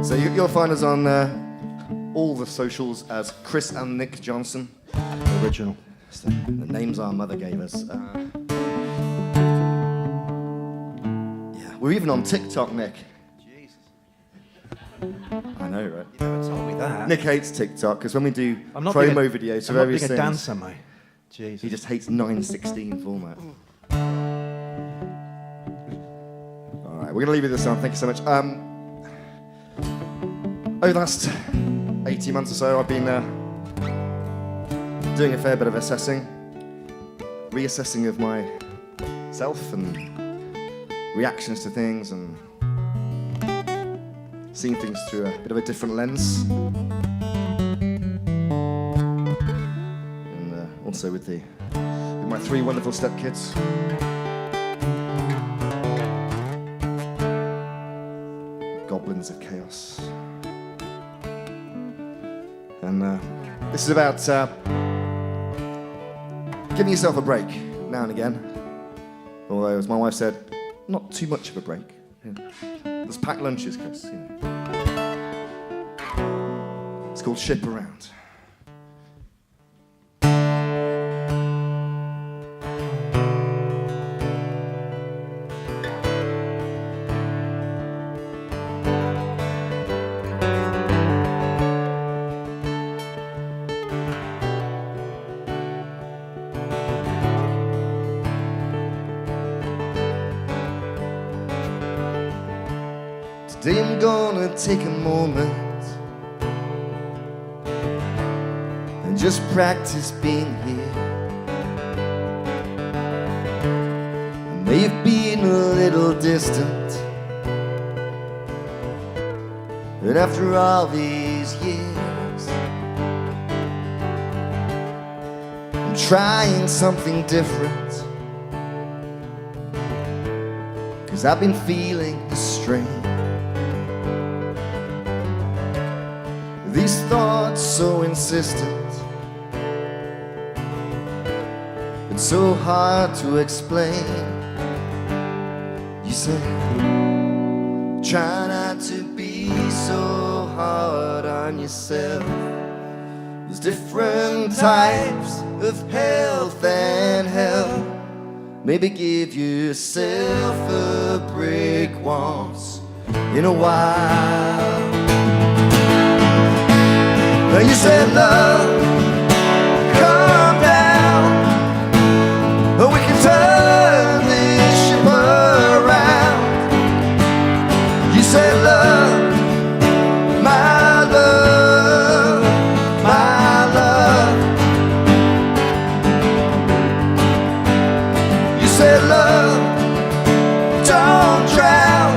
So you'll find us on all the socials as Chris and Nick Johnson. Original. The names our mother gave us. Yeah, we're even on TikTok, Nick. Jesus. I know, right? You never told me that. Nick hates TikTok because when we do I'm not promo being a- videos for I'm not various being a things, dancer, mate. Jesus. he just hates 9:16 format. All right, we're gonna leave it this time. Thank you so much. Over the last 18 months or so, I've been doing a fair bit of reassessing of myself and reactions to things and seeing things through a bit of a different lens. And also with my 3 wonderful stepkids. Goblins of chaos. And this is about giving yourself a break now and again. Although, as my wife said, not too much of a break. Yeah. There's packed lunches, Chris. You know. It's called Ship Around. Today I'm gonna take a moment and just practice being here. I may have been a little distant, but after all these years, I'm trying something different, 'cause I've been feeling the strain. These thoughts so insistent, it's so hard to explain. You say, try not to be so hard on yourself. There's different types of health and hell. Maybe give yourself a break once in a while. You said, love, calm down, or we can turn this ship around. You said, love, my love, my love. You said, love, don't drown,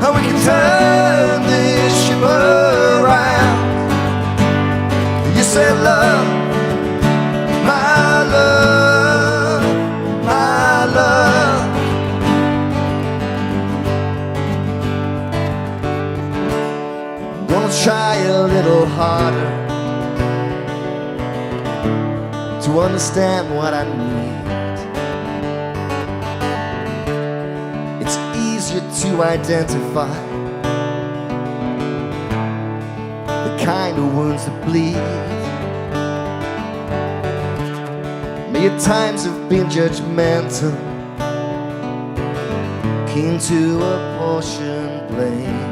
or we can turn this ship around. You said, love, my love, my love. I'm gonna try a little harder to understand what I need. It's easier to identify the kind of wounds that bleed. May at times have been judgmental, keen to apportion blame.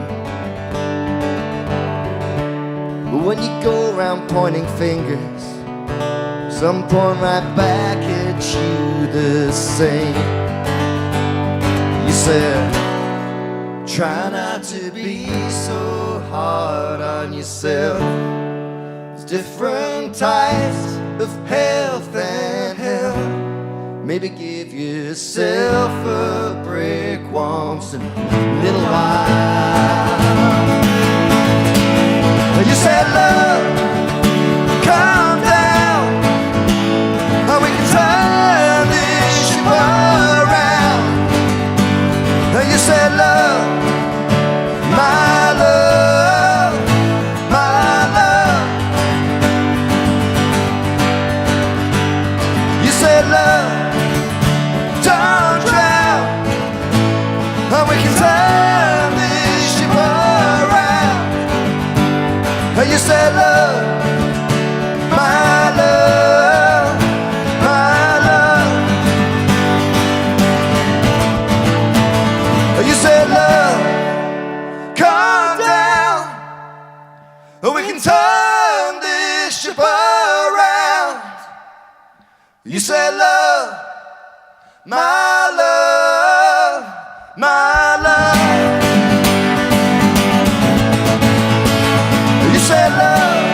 But when you go around pointing fingers, some point right back at you the same. You said, try not to be so hard on yourself. There's different types of health and hell. Maybe give yourself a break once in a little while. You said, love, calm down, or we can turn this ship around. You said love, my love, my love. You said love,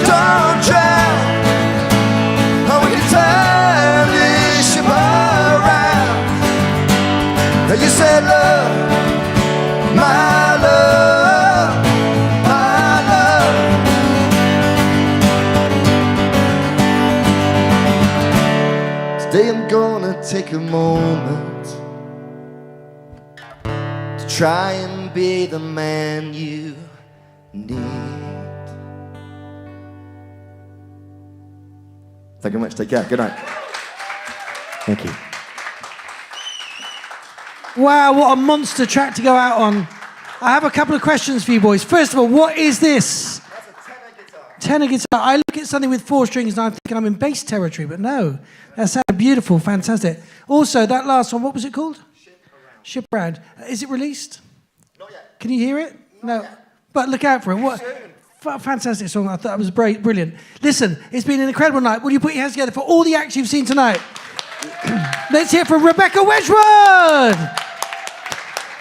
don't drown. And we can turn this ship around. You said love, my love, my love. Today I'm gonna take a moment to try and be the man you need. Thank you very much. Take care. Good night. Thank you. Wow, what a monster track to go out on. I have a couple of questions for you boys. First of all, what is this? That's a tenor guitar. Tenor guitar. I look at something with 4 strings and I'm thinking I'm in bass territory, but no. That sounded beautiful, fantastic. Also, that last one, what was it called? Ship Around. Is it released? Not yet. Can you hear it? No. But look out for it. What? Fantastic song. I thought that was brilliant. Listen, it's been an incredible night. Will you put your hands together for all the acts you've seen tonight? Let's hear from Rebecca Wedgwood,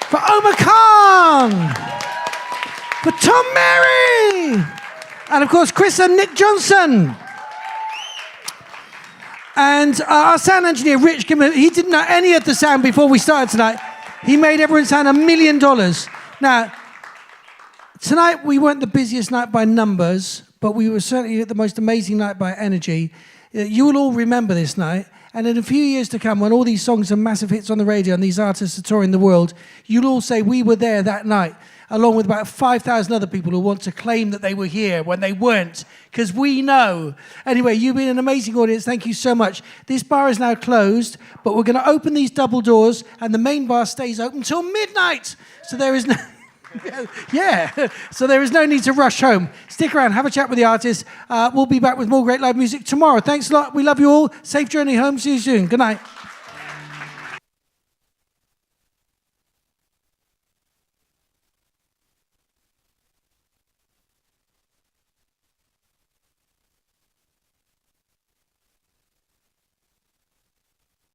for OMER KAAN, for Tom Mary, and of course Chris and Nick Johnson. And our sound engineer, Rich, he didn't know any of the sound before we started tonight. He made everyone sound $1 million. Now, tonight we weren't the busiest night by numbers, but we were certainly the most amazing night by energy. You will all remember this night. And in a few years to come, when all these songs are massive hits on the radio and these artists are touring the world, you'll all say, we were there that night, along with about 5,000 other people who want to claim that they were here when they weren't, because we know. Anyway, you've been an amazing audience. Thank you so much. This bar is now closed, but we're going to open these double doors, and the main bar stays open till midnight. So there is no... Yeah, so there is no need to rush home. Stick around, have a chat with the artists. We'll be back with more great live music tomorrow. Thanks a lot. We love you all. Safe journey home. See you soon. Good night.